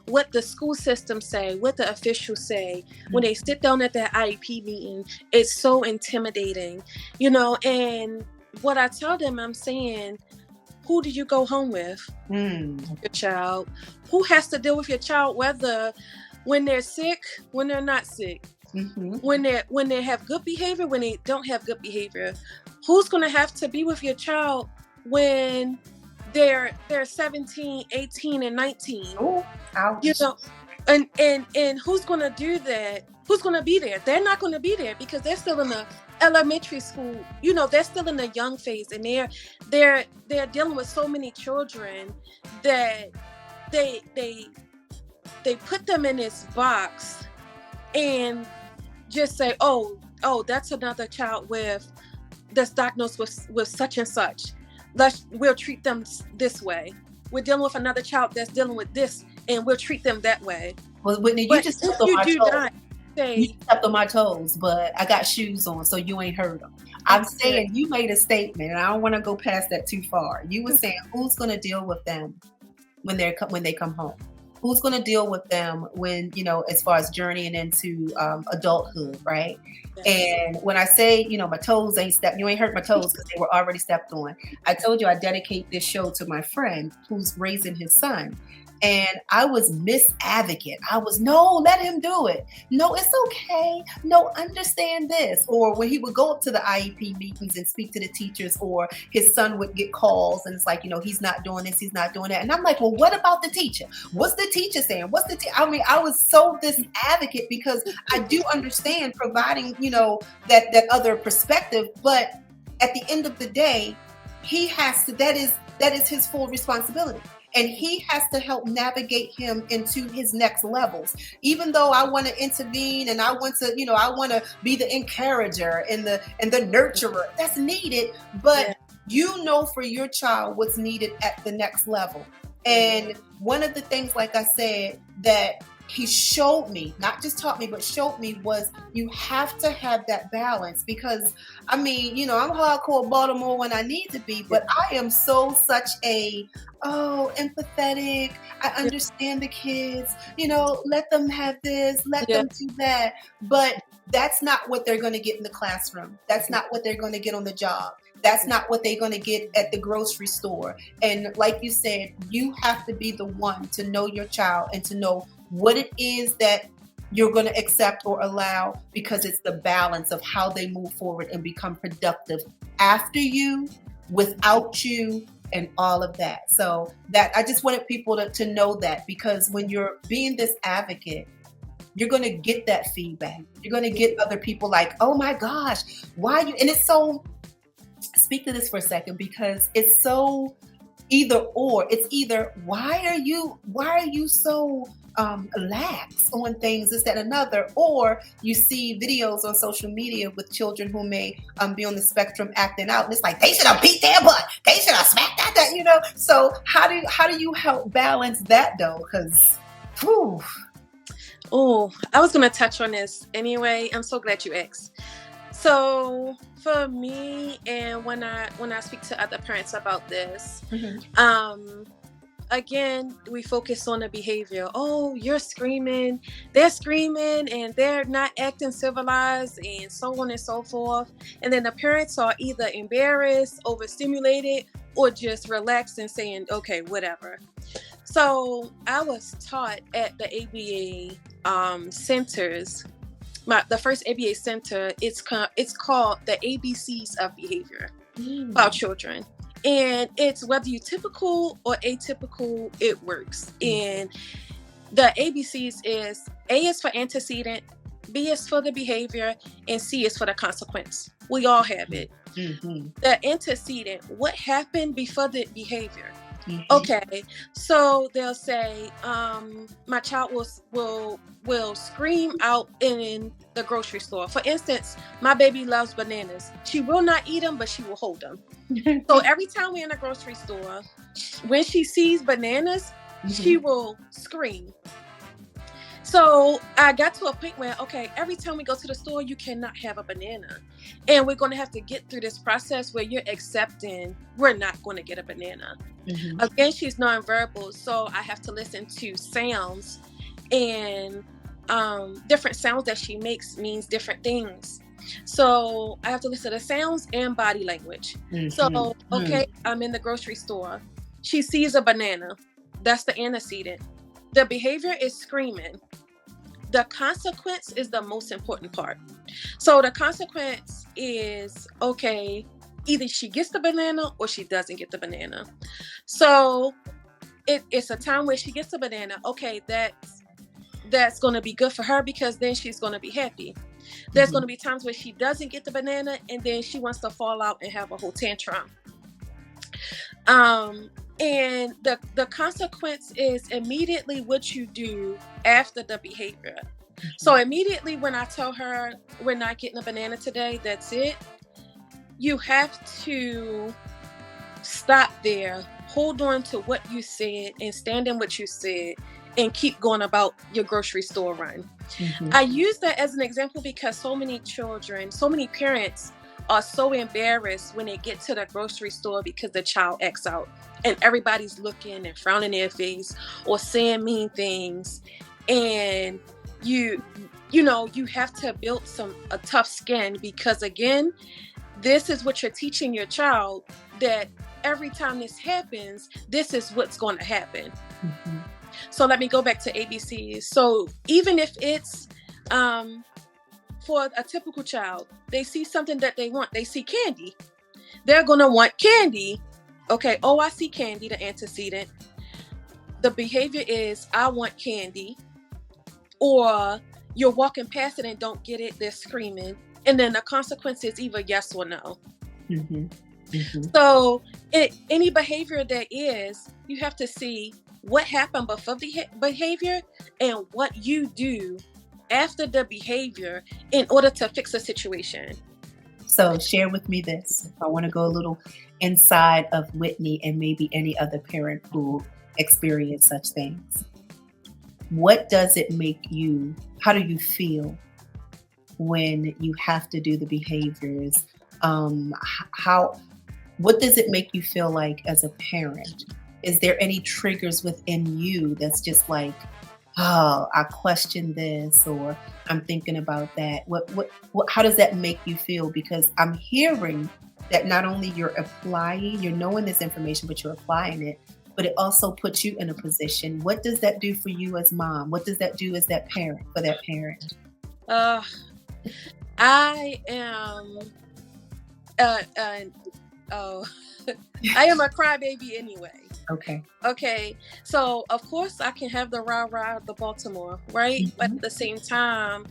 what the school system say, what the officials say. When they sit down at that IEP meeting, it's so intimidating, and what I tell them, I'm saying, who did you go home with? Your child. Who has to deal with your child, whether when they're sick, when they're not sick, when they have good behavior, when they don't have good behavior? Who's going to have to be with your child when they're 17, 18, and 19? Oh, ouch. And who's going to do that? Who's going to be there? They're not going to be there because they're still in the elementary school. They're still in the young phase, and they're dealing with so many children that they put them in this box and just say, oh, that's another child that's diagnosed with such and such. We'll treat them this way. We're dealing with another child that's dealing with this, and we'll treat them that way. Well, Whitney, you just stepped on my toes. You stepped on my toes, but I got shoes on, so you ain't heard them. I'm saying you made a statement, and I don't want to go past that too far. You were saying who's going to deal with them when they come home? Who's going to deal with them when, as far as journeying into adulthood, right? Yes. And when I say, my toes ain't stepped, you ain't hurt my toes because they were already stepped on. I told you I dedicate this show to my friend who's raising his son. And I was Miss Advocate. I was, no, let him do it. No, it's okay. No, understand this. Or when he would go up to the IEP meetings and speak to the teachers, or his son would get calls and it's like, he's not doing this, he's not doing that. And I'm like, well, what about the teacher? What's the teacher saying? I mean, I was so this advocate because I do understand providing, that other perspective. But at the end of the day, he has to, that is his full responsibility. And he has to help navigate him into his next levels. Even though I want to intervene and I want to be the encourager and the nurturer that's needed, but for your child what's needed at the next level. And one of the things, like I said, that he showed me, not just taught me, but showed me, was you have to have that balance. Because I mean, I'm hardcore Baltimore when I need to be, but I am such a empathetic. I understand the kids, let them have this, let them do that. But that's not what they're going to get in the classroom. That's not what they're going to get on the job. That's not what they're going to get at the grocery store. And like you said, you have to be the one to know your child and to know what it is that you're going to accept or allow, because it's the balance of how they move forward and become productive after you, without you, and all of that. So that I just wanted people to know that, because when you're being this advocate, you're going to get that feedback. You're going to get other people like, oh my gosh, why you? And it's so, speak to this for a second, because it's so either or. It's either why are you so lax on things, this, that, another, or you see videos on social media with children who may be on the spectrum acting out, and it's like they should have beat their butt, they should have smacked that. So how do you help balance that though? Because I was gonna touch on this anyway. I'm so glad you asked. So for me, and when I speak to other parents about this, again, we focus on the behavior. Oh, you're screaming, they're screaming, and they're not acting civilized, and so on and so forth. And then the parents are either embarrassed, overstimulated, or just relaxed and saying, okay, whatever. So I was taught at the ABA centers. The first ABA center, it's called the ABCs of behavior about children. And it's whether you're typical or atypical, it works. And the ABCs is A is for antecedent, B is for the behavior, and C is for the consequence. We all have it. The antecedent, what happened before the behavior? Okay, so they'll say, my child will scream out in the grocery store. For instance, my baby loves bananas. She will not eat them, but she will hold them. So every time we're in the grocery store, when she sees bananas, she will scream. So I got to a point where, okay, every time we go to the store, you cannot have a banana. And we're going to have to get through this process where you're accepting we're not going to get a banana. Again, she's nonverbal, so I have to listen to sounds, and different sounds that she makes means different things. So I have to listen to sounds and body language. So, okay, I'm in the grocery store. She sees a banana. That's the antecedent. The behavior is screaming. The consequence is the most important part. So the consequence is, okay, either she gets the banana or she doesn't get the banana. So it's a time where she gets the banana. Okay, that's going to be good for her, because then she's going to be happy. There's going to be times where she doesn't get the banana, and then she wants to fall out and have a whole tantrum. And the consequence is immediately what you do after the behavior. So immediately when I tell her we're not getting a banana today, that's it. You have to stop there, hold on to what you said, and stand in what you said, and keep going about your grocery store run. I use that as an example because so many children, so many parents are so embarrassed when they get to the grocery store because the child acts out and everybody's looking and frowning their face or saying mean things. And you have to build a tough skin, because again, this is what you're teaching your child, that every time this happens, this is what's going to happen. So let me go back to ABCs. So even if it's for a typical child, they see something that they want. They see candy. They're going to want candy. Okay. Oh, I see candy, the antecedent. The behavior is, I want candy. Or you're walking past it and don't get it. They're screaming. And then the consequence is either yes or no. Mm-hmm. Mm-hmm. So any behavior that is, you have to see what happened before the behavior and what you do after the behavior in order to fix a situation. So share with me this. I want to go a little inside of Whitney and maybe any other parent who experienced such things. What does it make you? How do you feel when you have to do the behaviors? What does it make you feel like as a parent? Is there any triggers within you that's just like, oh, I question this, or I'm thinking about that? How does that make you feel? Because I'm hearing that not only you're knowing this information, but you're applying it, but it also puts you in a position. What does that do for you as mom? What does that do as that parent, for that parent? I am, I am a crybaby anyway. Okay. So of course I can have the rah-rah of the Baltimore, right? Mm-hmm. But at the same time,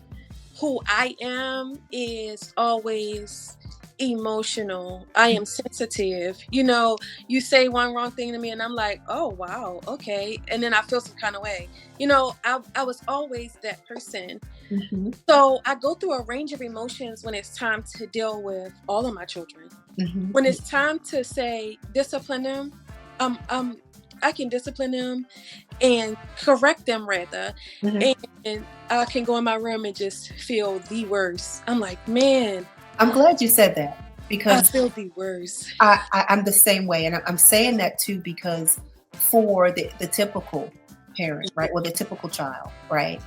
who I am is always emotional. I am sensitive. You say one wrong thing to me and I'm like, oh wow, okay. And then I feel some kind of way. I was always that person. Mm-hmm. So I go through a range of emotions when it's time to deal with all of my children. Mm-hmm. When it's time to say discipline them, I can discipline them and correct them rather. Mm-hmm. And I can go in my room and just feel the worst. I'm like, man. I'm glad you said that, because I feel the worst. I'm the same way. And I'm saying that too, because for the typical parent, right? Or the typical child, right?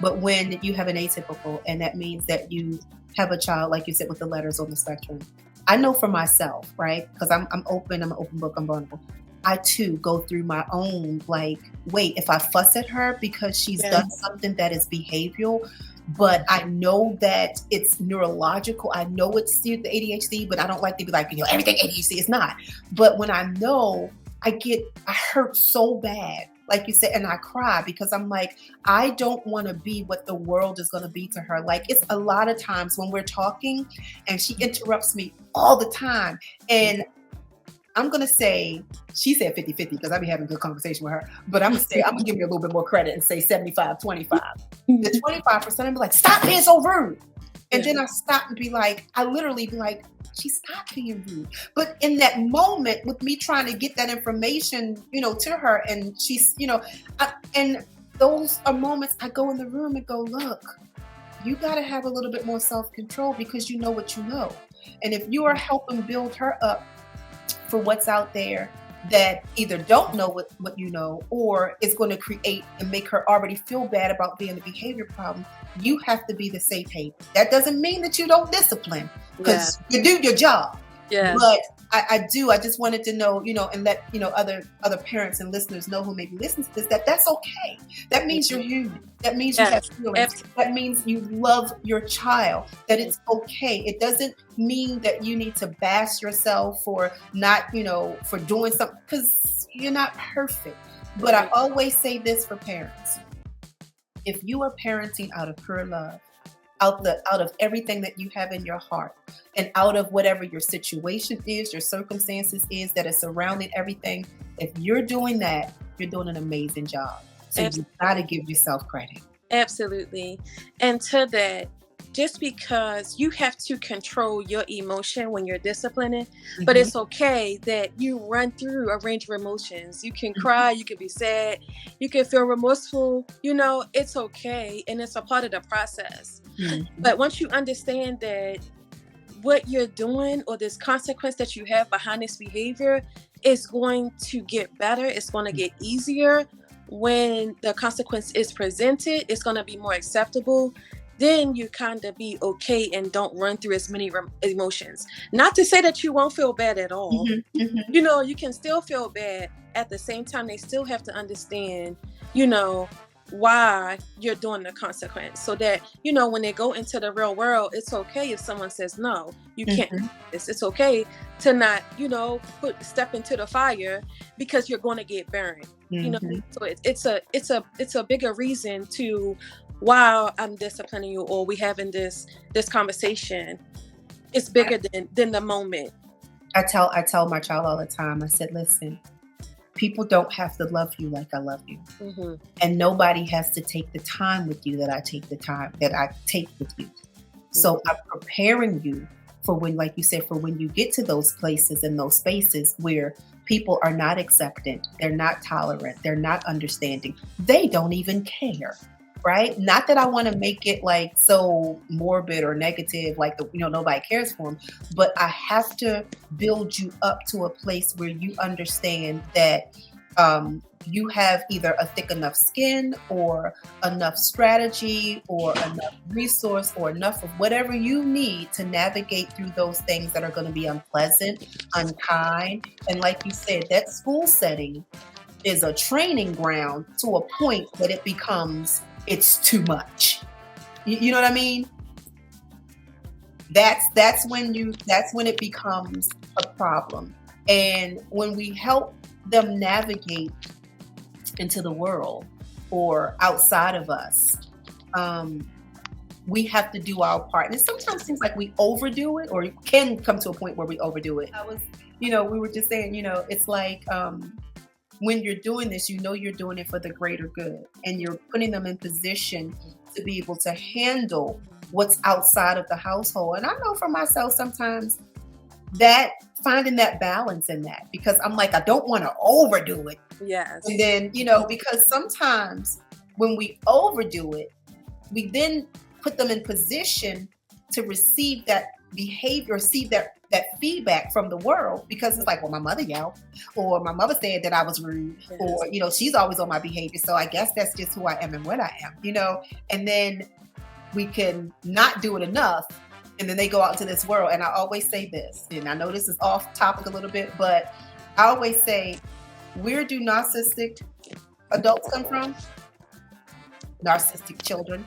But when you have an atypical, and that means that you have a child, like you said, with the letters on the spectrum. I know for myself, right? Because I'm an open book, I'm vulnerable. I too go through my own, like, wait, if I fuss at her because she's done something that is behavioral, but I know that it's neurological. I know it's the ADHD, but I don't like to be like, everything ADHD is not. But when I know, I hurt so bad, like you said, and I cry because I'm like, I don't want to be what the world is going to be to her. Like, it's a lot of times when we're talking and she interrupts me all the time. And I'm going to say, she said 50-50 because I be having a good conversation with her. But I'm going to give you a little bit more credit and say 75-25. The 25%, I'm like, stop being so rude. And then I stop and I literally be like, she stopped being rude. But in that moment, with me trying to get that information, to her, and she's, and those are moments I go in the room and go, look, you got to have a little bit more self-control because you know what you know. And if you are helping build her up for what's out there that either don't know what you know, or is going to create and make her already feel bad about being a behavior problem, you have to be the safe haven. That doesn't mean that you don't discipline, because you do your job. Yeah. But I just wanted to know, and let, other parents and listeners know who maybe listen to this, that's okay. That means you're human. That means you have feelings. That means you love your child, that it's okay. It doesn't mean that you need to bash yourself for not, for doing something, because you're not perfect. But I always say this for parents. If you are parenting out of pure love, out of everything that you have in your heart, and out of whatever your situation is, your circumstances is that is surrounding everything, if you're doing that, you're doing an amazing job. So you got to give yourself credit. Absolutely. And to that, just because you have to control your emotion when you're disciplining, but it's okay that you run through a range of emotions. You can cry, you can be sad, you can feel remorseful, it's okay. And it's a part of the process. But once you understand that what you're doing, or this consequence that you have behind this behavior, is going to get better, it's going to get easier. When the consequence is presented, it's going to be more acceptable. Then you kind of be okay and don't run through as many emotions. Not to say that you won't feel bad at all. You can still feel bad. At the same time, they still have to understand you know, why you're doing the consequence, so that, when they go into the real world, it's okay if someone says, no, you can't do Mhm. this. It's okay to not, step into the fire, because you're going to get burned. Mhm. So it's a bigger reason to why I'm disciplining you, or we having this conversation. It's I, bigger than the moment. I tell my child all the time. I said, listen, people don't have to love you like I love you. Hmm. And nobody has to take the time with you that I take with you. So I'm preparing you for when, like you said, for when you get to those places and those spaces where people are not acceptant, they're not tolerant, they're not understanding, they don't even care. Right? Not that I want to make it like so morbid or negative, like nobody cares for them, but I have to build you up to a place where you understand that you have either a thick enough skin or enough strategy or enough resource or enough of whatever you need to navigate through those things that are going to be unpleasant, unkind. And like you said, that school setting is a training ground to a point that it's too much. You know what I mean? That's when it becomes a problem. And when we help them navigate into the world or outside of us, um, we have to do our part. And it sometimes seems like we overdo it, or it can come to a point where we overdo it. We were just saying, it's like when you're doing this, you're doing it for the greater good, and you're putting them in position to be able to handle what's outside of the household. And I know for myself, sometimes that finding that balance in that, because I'm like, I don't want to overdo it. Yes. And then, because sometimes when we overdo it, we then put them in position to receive that behavior, receive that feedback from the world, because it's like, well, my mother yelled, or my mother said that I was rude, Yes. or she's always on my behavior, so I guess that's just who I am and what I am. And then we can not do it enough, and then they go out into this world. And I always say this, and I know this is off topic a little bit, but I always say, where do narcissistic adults come from? Narcissistic children.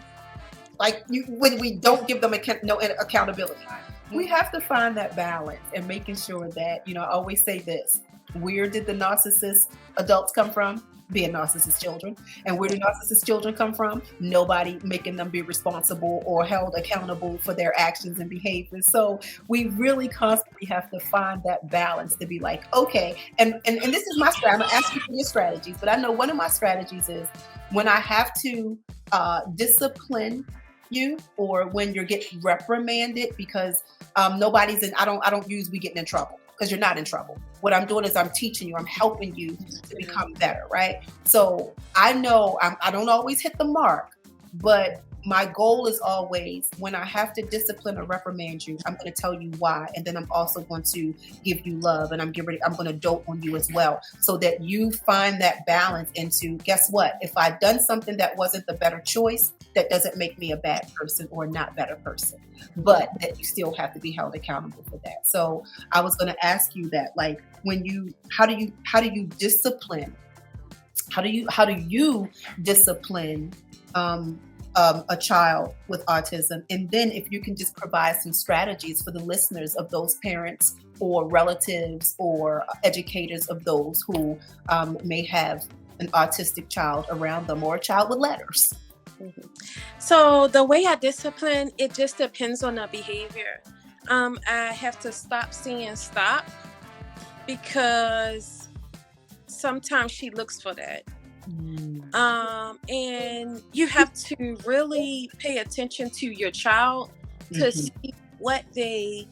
Like, when we don't give them no accountability. We have to find that balance and making sure that, I always say this: where did the narcissist adults come from? Being narcissist children. And where do narcissist children come from? Nobody making them be responsible or held accountable for their actions and behaviors. So we really constantly have to find that balance to be like, okay, and this is my strategy. I'm gonna ask you for your strategies, but I know one of my strategies is when I have to discipline you, or when you're getting reprimanded, because nobody's in. I don't use we getting in trouble, because you're not in trouble. What I'm doing is I'm teaching you, I'm helping you to become better, right? So I know I don't always hit the mark, but my goal is always, when I have to discipline or reprimand you, I'm going to tell you why, and then I'm also going to give you love, and I'm going to dote on you as well, so that you find that balance into, guess what? If I've done something that wasn't the better choice, that doesn't make me a bad person or not better person, but that you still have to be held accountable for that. So I was going to ask you that, like, how do you discipline? How do you discipline a child with autism? And then if you can just provide some strategies for the listeners of those parents or relatives or educators of those who may have an autistic child around them, or a child with letters. Mhm. So the way I discipline, it just depends on the behavior. I have to stop saying stop, because sometimes she looks for that. And you have to really pay attention to your child to Mhm. see what they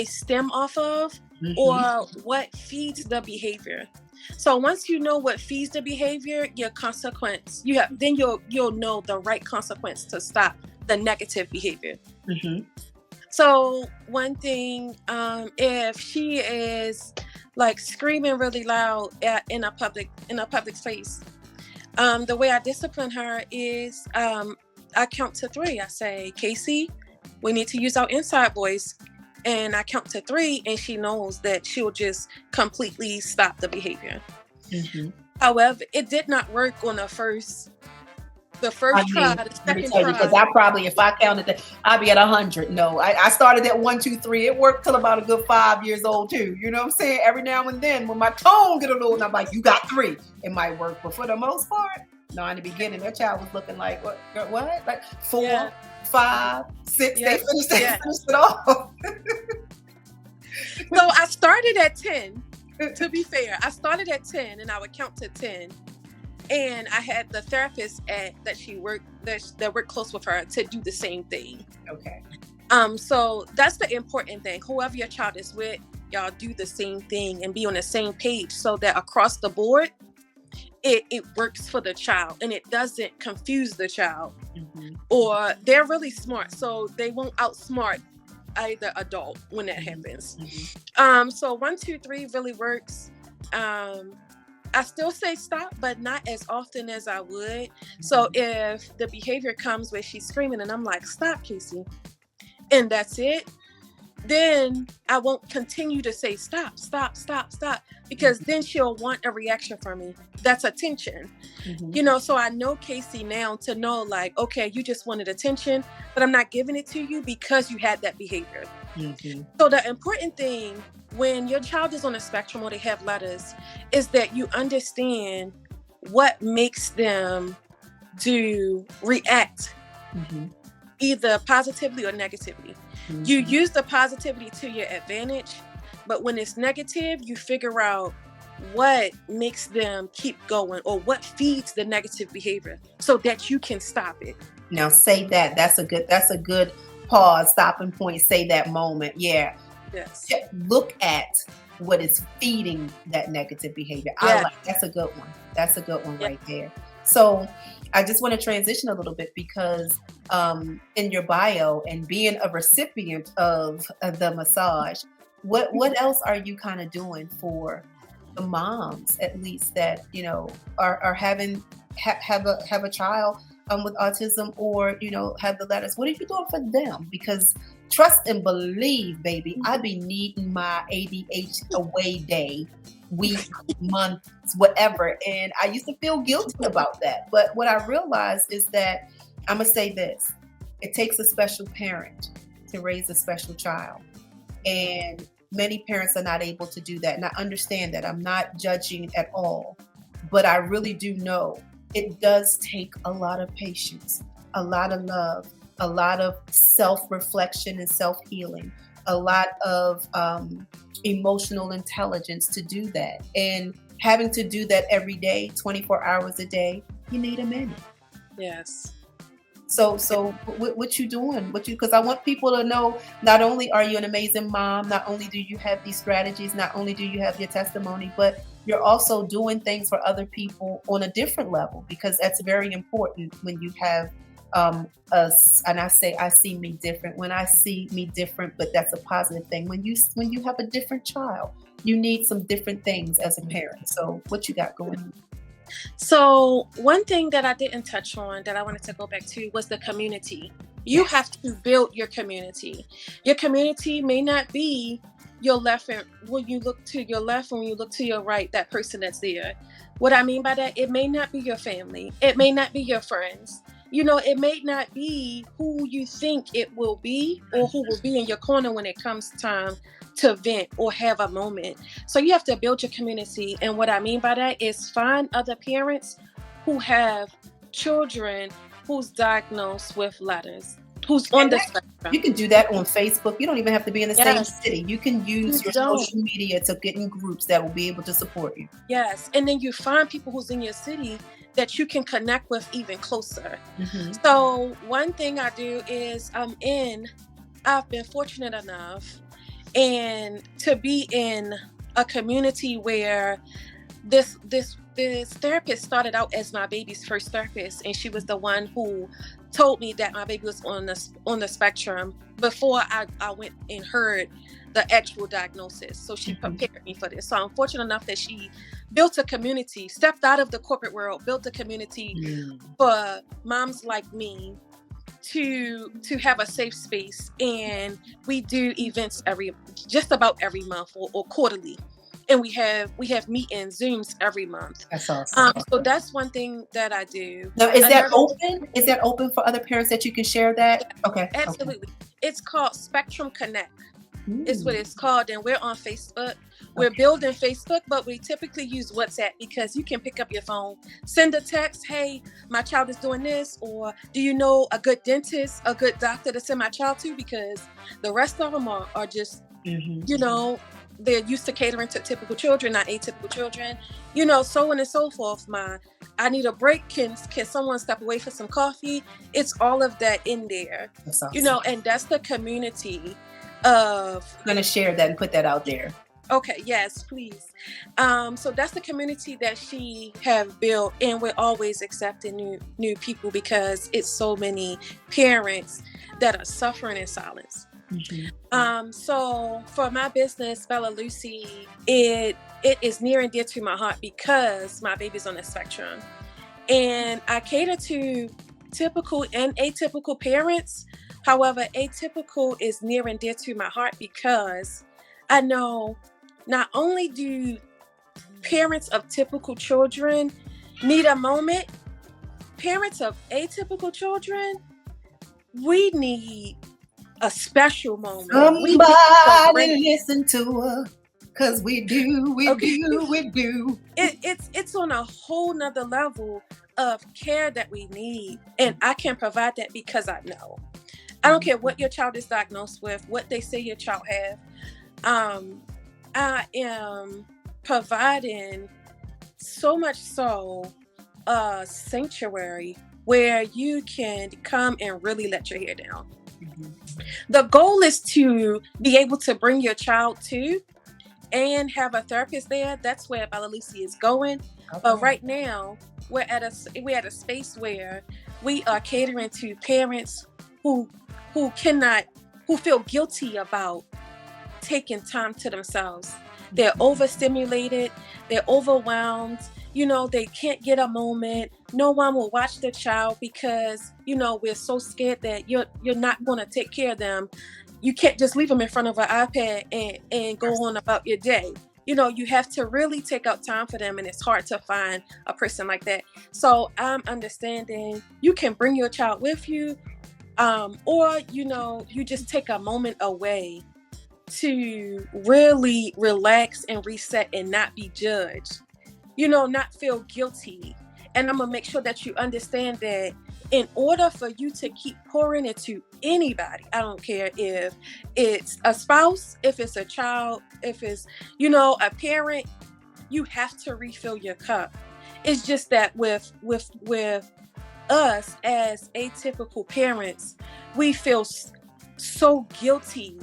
stem off of, Mhm. or what feeds the behavior. So once you know what feeds the behavior, your consequence, then you'll know the right consequence to stop the negative behavior. Mhm. So one thing, if she is like screaming really loud in a public space, the way I discipline her is, I count to 3. I say, Casey, we need to use our inside voice. And I count to 3, and she knows that she'll just completely stop the behavior. Mhm. However, it did not work on the I first try, mean, the let me second tell you, because try. I probably, if I counted that, I'd be at 100. No, I started at 1, 2, 3. It worked till about a good 5 years old too. You know what I'm saying? Every now and then, when my tone get a little, and I'm like, "You got 3," it might work. But for the most part, no. In the beginning, that child was looking like what? What? Like Yeah. 4, 5, 6. They Yeah. finished. They Yeah. finished it off. So I started at 10. To be fair, I started at 10 and I would count to 10. And I had the therapist that worked close with her to do the same thing. Okay. So that's the important thing. Whoever your child is with, y'all do the same thing and be on the same page so that across the board, it works for the child and it doesn't confuse the child. Mm-hmm. Or they're really smart, so they won't outsmart either adult when that happens. Mm-hmm. So 1, 2, 3 really works. I still say stop, but not as often as I would. So if the behavior comes where she's screaming and I'm like, "Stop, Casey," and that's it, then I won't continue to say stop, stop, stop, stop, because then she'll want a reaction from me. That's attention. Mm-hmm. So I know Casey now to know, like, okay, you just wanted attention, but I'm not giving it to you because you had that behavior. Mm-hmm. So the important thing when your child is on a spectrum or they have letters is that you understand what makes them react Mm-hmm. either positively or negatively. Mm-hmm. You use the positivity to your advantage, but when it's negative, you figure out what makes them keep going or what feeds the negative behavior so that you can stop it. Now say that. That's a good pause, stopping point. Say that moment. Yeah. Yes. Look at what is feeding that negative behavior. Yeah. That's a good one. That's a good one Yeah. right there. So I just want to transition a little bit because in your bio and being a recipient of the massage, what else are you kind of doing for the moms at least that are having have a child with autism or have the letters? What are you doing for them? Because trust and believe, baby, I be needing my ADH away day, week, month, whatever. And I used to feel guilty about that. But what I realized is that I'm going to say this: it takes a special parent to raise a special child. And many parents are not able to do that. And I understand that. I'm not judging at all. But I really do know it does take a lot of patience, a lot of love, a lot of self-reflection and self-healing, a lot of emotional intelligence to do that. And having to do that every day, 24 hours a day, you need a minute. Yes. So what you doing? Because I want people to know, not only are you an amazing mom, not only do you have these strategies, not only do you have your testimony, but you're also doing things for other people on a different level, because that's very important when you have us. And I say I see me different. When I see me different, but that's a positive thing. When you have a different child, you need some different things as a parent. So what you got going on? So one thing that I didn't touch on that I wanted to go back to was the community. You have to build your community. Your community may not be your left, and when you look to your left and when you look to your right, that person that's there. What I mean by that, it may not be your family. It may not be your friends. It may not be who you think it will be or who will be in your corner when it comes time to vent or have a moment. So you have to build your community. And what I mean by that is find other parents who have children who's diagnosed with letters, who's on the spectrum. You can do that on Facebook. You don't even have to be in the same city. You can use your don't. social media to get in groups that will be able to support you. Yes. And then you find people who's in your city that you can connect with even closer. Mm-hmm. So one thing I do is I've been fortunate enough and to be in a community where this therapist started out as my baby's first therapist, and she was the one who told me that my baby was on the spectrum before I went and heard the actual diagnosis. So she prepared me for this. So I'm fortunate enough that she built a community, stepped out of the corporate world, built a community for moms like me to have a safe space. And we do events just about every month or quarterly. and we have meetings, Zooms every month. That's awesome. So that's one thing that I do. Now, is that Another open? Is that open for other parents that you can share that? Okay. Okay. Absolutely. It's called Spectrum Connect. Is what Mm, it's called, and we're on Facebook. We're okay. building Facebook, but we typically use WhatsApp because you can pick up your phone, send a text, hey, my child is doing this, or do you know a good dentist, a good doctor to send my child to? Because the rest of them are just, Hmm. you know, they're used to catering to typical children, not atypical children, so on and so forth. I need a break. Can someone step away for some coffee? It's all of that in there, That's awesome. and that's the community of. I'm gonna share that and put that out there. Okay, yes, please. So that's the community that she have built, and we're always accepting new people because it's so many parents that are suffering in silence. Hmm. So for my business, Bella Lucy, it is near and dear to my heart because my baby's on the spectrum, and I cater to typical and atypical parents. However, atypical is near and dear to my heart because I know not only do parents of typical children need a moment, parents of atypical children, we need a special moment. We need a Somebody break. listen to her, cause we do, we Okay. do, we do. It's on a whole nother level of care that we need. And I can provide that because I know. I don't care what your child is diagnosed with, what they say your child have. Um, I am providing so much so a sanctuary where you can come and really let your hair down. Mhm. The goal is to be able to bring your child to and have a therapist there. That's where Bella Lucy is going. But Okay. right now, we're at a space where we are catering to parents who who cannot who feel guilty about taking time to themselves. They're overstimulated, they're overwhelmed, they can't get a moment. No one will watch the child because, we're so scared that you're not going to take care of them. You can't just leave them in front of an iPad and go on about your day. You have to really take out time for them, and it's hard to find a person like that. So I'm understanding you can bring your child with you, or you just take a moment away to really relax and reset and not be judged, not feel guilty. And I'm gonna make sure that you understand that in order for you to keep pouring into anybody, I don't care if it's a spouse, if it's a child, if it's, a parent, you have to refill your cup. It's just that with us as atypical parents, we feel so guilty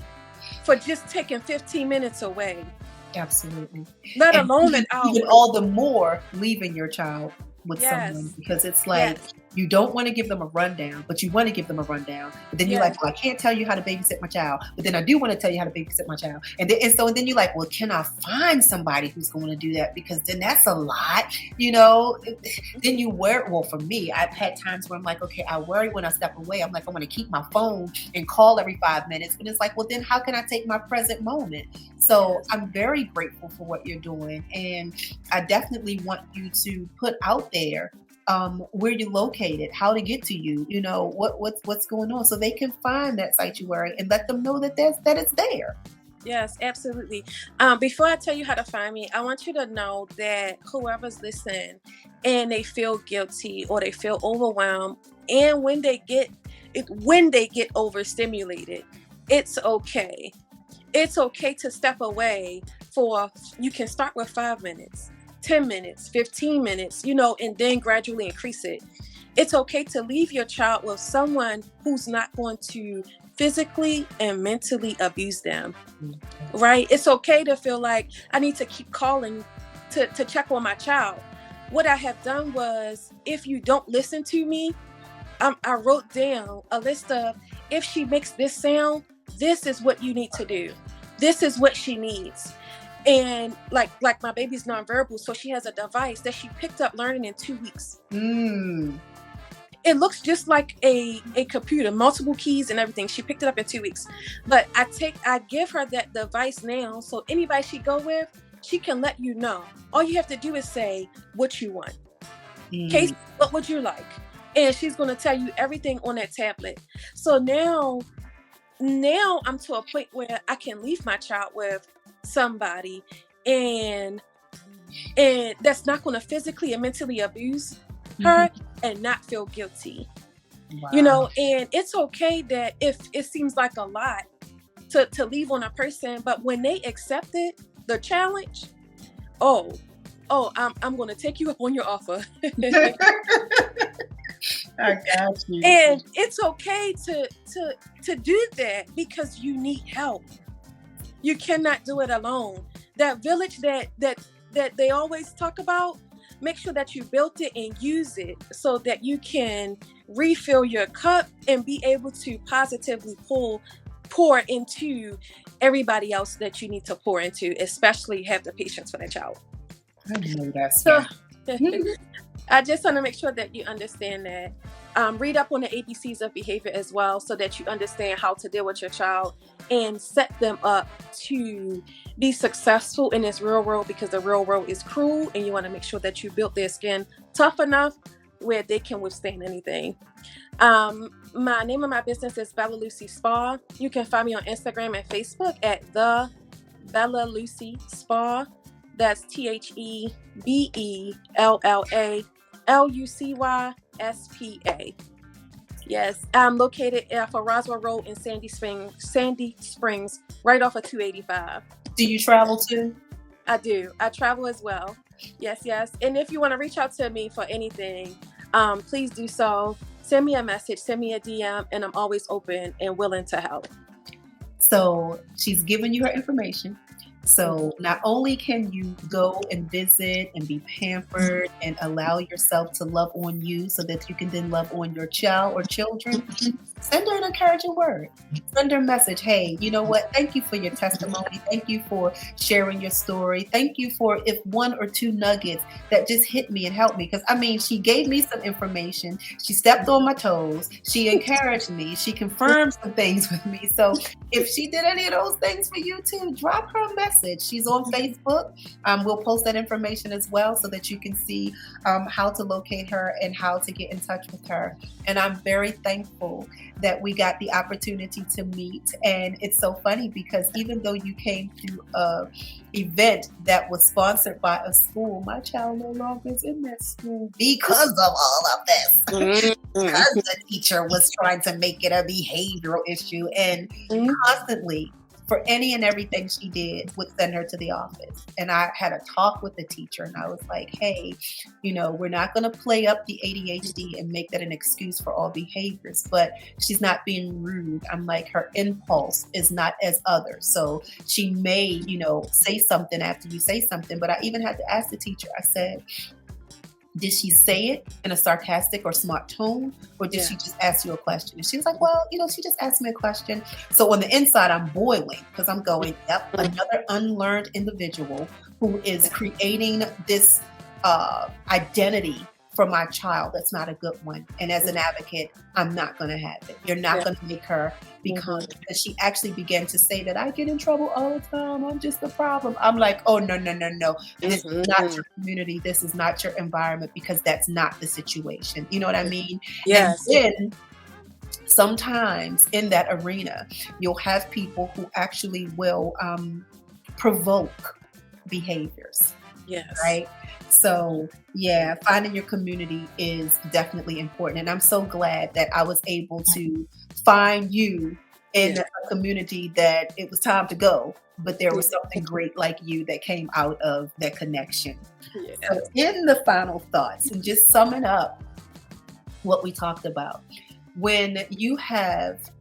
for just taking 15 minutes away, Absolutely. let And alone an even hour. all the more leaving your child with someone Yes, because it's like yes, you don't want to give them a rundown, but you want to give them a rundown. But then you're yes, like, well, I can't tell you how to babysit my child, but then I do want to tell you how to babysit my child. And then you're like, well, can I find somebody who's going to do that? Because then that's a lot, you know. Then you worry. Well, for me, I've had times where I'm like, okay, I worry when I step away. I'm like, I want to keep my phone and call every 5 minutes, but it's like, well, then how can I take my present moment? So yes, I'm very grateful for what you're doing, and I definitely want you to put out there where you're located, how to get to you, what's going on, so they can find that sanctuary and let them know that it's there. yes, absolutely. Before I tell you how to find me, I want you to know that whoever's listening and they feel guilty or they feel overwhelmed, and when they get overstimulated, it's okay. It's okay to step away for, you can start with 5 minutes, 10 minutes, 15 minutes, and then gradually increase it. It's okay to leave your child with someone who's not going to physically and mentally abuse them, right? It's okay to feel like I need to keep calling to check on my child. What I have done was, if you don't listen to me, I wrote down a list of, if she makes this sound, this is what you need to do. This is what she needs. And like my baby's nonverbal, so she has a device that she picked up learning in 2 weeks. Mm, It looks just like a computer, multiple keys and everything. She picked it up in 2 weeks. But I give her that device now, so anybody she go with, she can let you know. All you have to do is say what you want. Casey, Mm. what would you like? And she's going to tell you everything on that tablet. So now I'm to a point where I can leave my child with somebody and that's not going to physically and mentally abuse her Mhm. and not feel guilty. Wow. And it's okay that if it seems like a lot to leave on a person, but when they accept it, the challenge, oh, I'm going to take you up on your offer. I got you. And it's okay to do that because you need help. You cannot do it alone. That village that they always talk about, make sure that you built it and use it so that you can refill your cup and be able to positively pour into everybody else that you need to pour into, especially have the patience for that child. I know that's So right. Mhm. I just want to make sure that you understand that. Read up on the ABCs of behavior as well so that you understand how to deal with your child and set them up to be successful in this real world, because the real world is cruel and you want to make sure that you build their skin tough enough where they can withstand anything. My name of my business is Bella Lucy Spa. You can find me on Instagram and Facebook at the Bella Lucy Spa. That's TheBellaLucySpa. Yes, I'm located for Roswell Road in Sandy Springs, right off of 285. Do you travel too? I do. I travel as well. Yes, yes. And if you want to reach out to me for anything, please do so. Send me a message, send me a DM, and I'm always open and willing to help. So she's given you her information. So not only can you go and visit and be pampered and allow yourself to love on you so that you can then love on your child or children, send her an encouraging word. Send her a message. Hey, you know what? Thank you for your testimony. Thank you for sharing your story. Thank you for if one or two nuggets that just hit me and helped me. Because I mean, she gave me some information. She stepped on my toes. She encouraged me. She confirmed some things with me. So if she did any of those things for you too, drop her a message. She's on Facebook. We'll post that information as well so that you can see how to locate her and how to get in touch with her. And I'm very thankful that we got the opportunity to meet. And it's so funny because even though you came to a event that was sponsored by a school, my child no longer is in that school because of all of this. Because the teacher was trying to make it a behavioral issue and constantly for any and everything she did would send her to the office. And I had a talk with the teacher and I was like, hey, we're not going to play up the ADHD and make that an excuse for all behaviors, but she's not being rude. I'm like, her impulse is not as others. So she may, say something after you say something, but I even had to ask the teacher, I said, did she say it in a sarcastic or smart tone, or did she just ask you a question? And she was like, well, she just asked me a question. So on the inside, I'm boiling because I'm going, yep, another unlearned individual who is creating this identity for my child that's not a good one. And as an advocate, I'm not going to have it. You're not going to make her become, and she actually began to say that I get in trouble all the time. I'm just a problem. I'm like, oh, no. This is not your community. This is not your environment, because that's not the situation. You know what I mean? Yes. And then sometimes in that arena, you'll have people who actually will provoke behaviors. Yes. Right. So yeah, finding your community is definitely important. And I'm so glad that I was able to find you in a community that it was time to go, but there was something great like you that came out of that connection. So in the final thoughts and just summing up what we talked about, when you have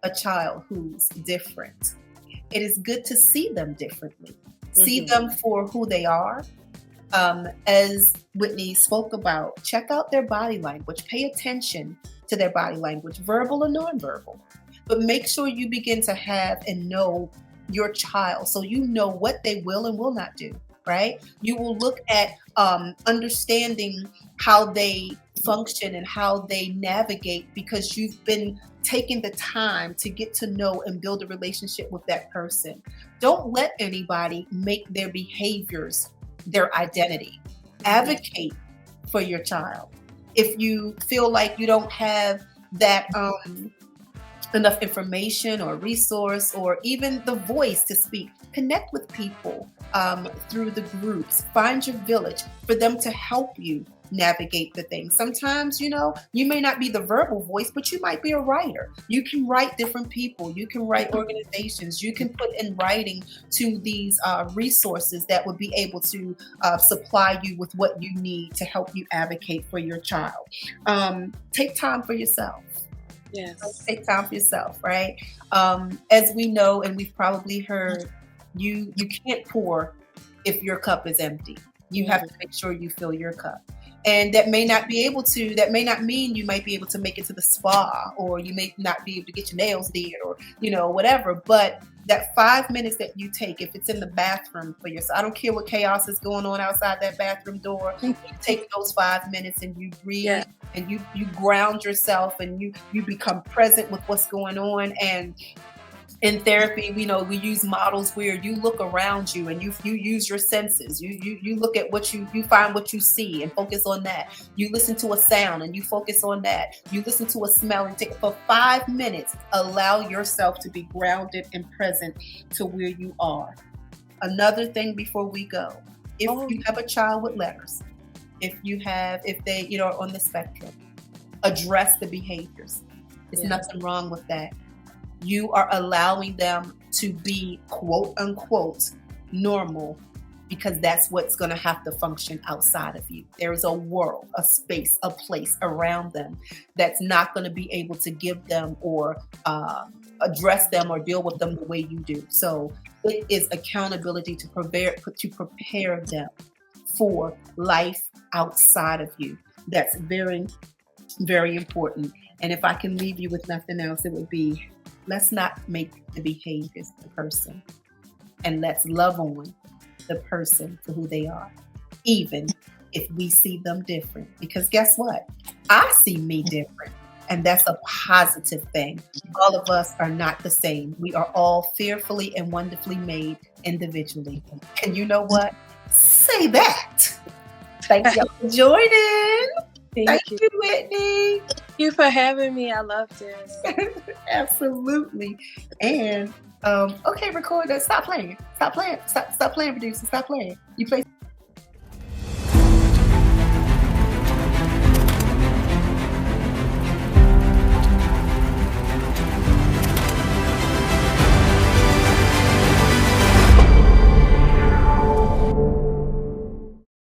a child who's different, it is good to see them differently. See them for who they are. As Whitney spoke about, check out their body language. Pay attention to their body language, verbal or nonverbal. But make sure you begin to have and know your child so you know what they will and will not do. right? You will look at understanding how they function and how they navigate because you've been taking the time to get to know and build a relationship with that person. Don't let anybody make their behaviors their identity. Yeah. Advocate for your child. If you feel like you don't have that enough information or resource or even the voice to speak, connect with people through the groups. Find your village for them to help you navigate the things. Sometimes, you may not be the verbal voice, but you might be a writer. You can write different people. You can write organizations. You can put in writing to these resources that would be able to supply you with what you need to help you advocate for your child. Take time for yourself. Yes. Take time for yourself, right? As we know, and we've probably heard, you can't pour if your cup is empty. You have to make sure you fill your cup. And that may not be able to, that may not mean you might be able to make it to the spa, or you may not be able to get your nails did, or, whatever. But that 5 minutes that you take, if it's in the bathroom for yourself, I don't care what chaos is going on outside that bathroom door, you take those 5 minutes and you breathe, Yeah. and you ground yourself, and you become present with what's going on. And in therapy, we use models where you look around you and you use your senses. You look at what you find what you see and focus on that. You listen to a sound and you focus on that. You listen to a smell and take for 5 minutes. Allow yourself to be grounded and present to where you are. Another thing before we go, if you have a child with letters, if they are on the spectrum, address the behaviors. There's nothing wrong with that. You are allowing them to be quote unquote normal because that's what's going to have to function outside of you. There is a world, a space, a place around them that's not going to be able to give them or address them or deal with them the way you do. So it is accountability to prepare them for life outside of you. That's very, very important. And if I can leave you with nothing else, it would be, let's not make the behaviors the person, and let's love on the person for who they are, even if we see them different. Because guess what? I see me different, and that's a positive thing. All of us are not the same. We are all fearfully and wonderfully made individually. And you know what? Say that. Thank you for joining. Thank you, Whitney. Thank you for having me. I love this. Absolutely. And okay, record that. Stop playing. Stop playing. Stop playing, producer. Stop playing. You play.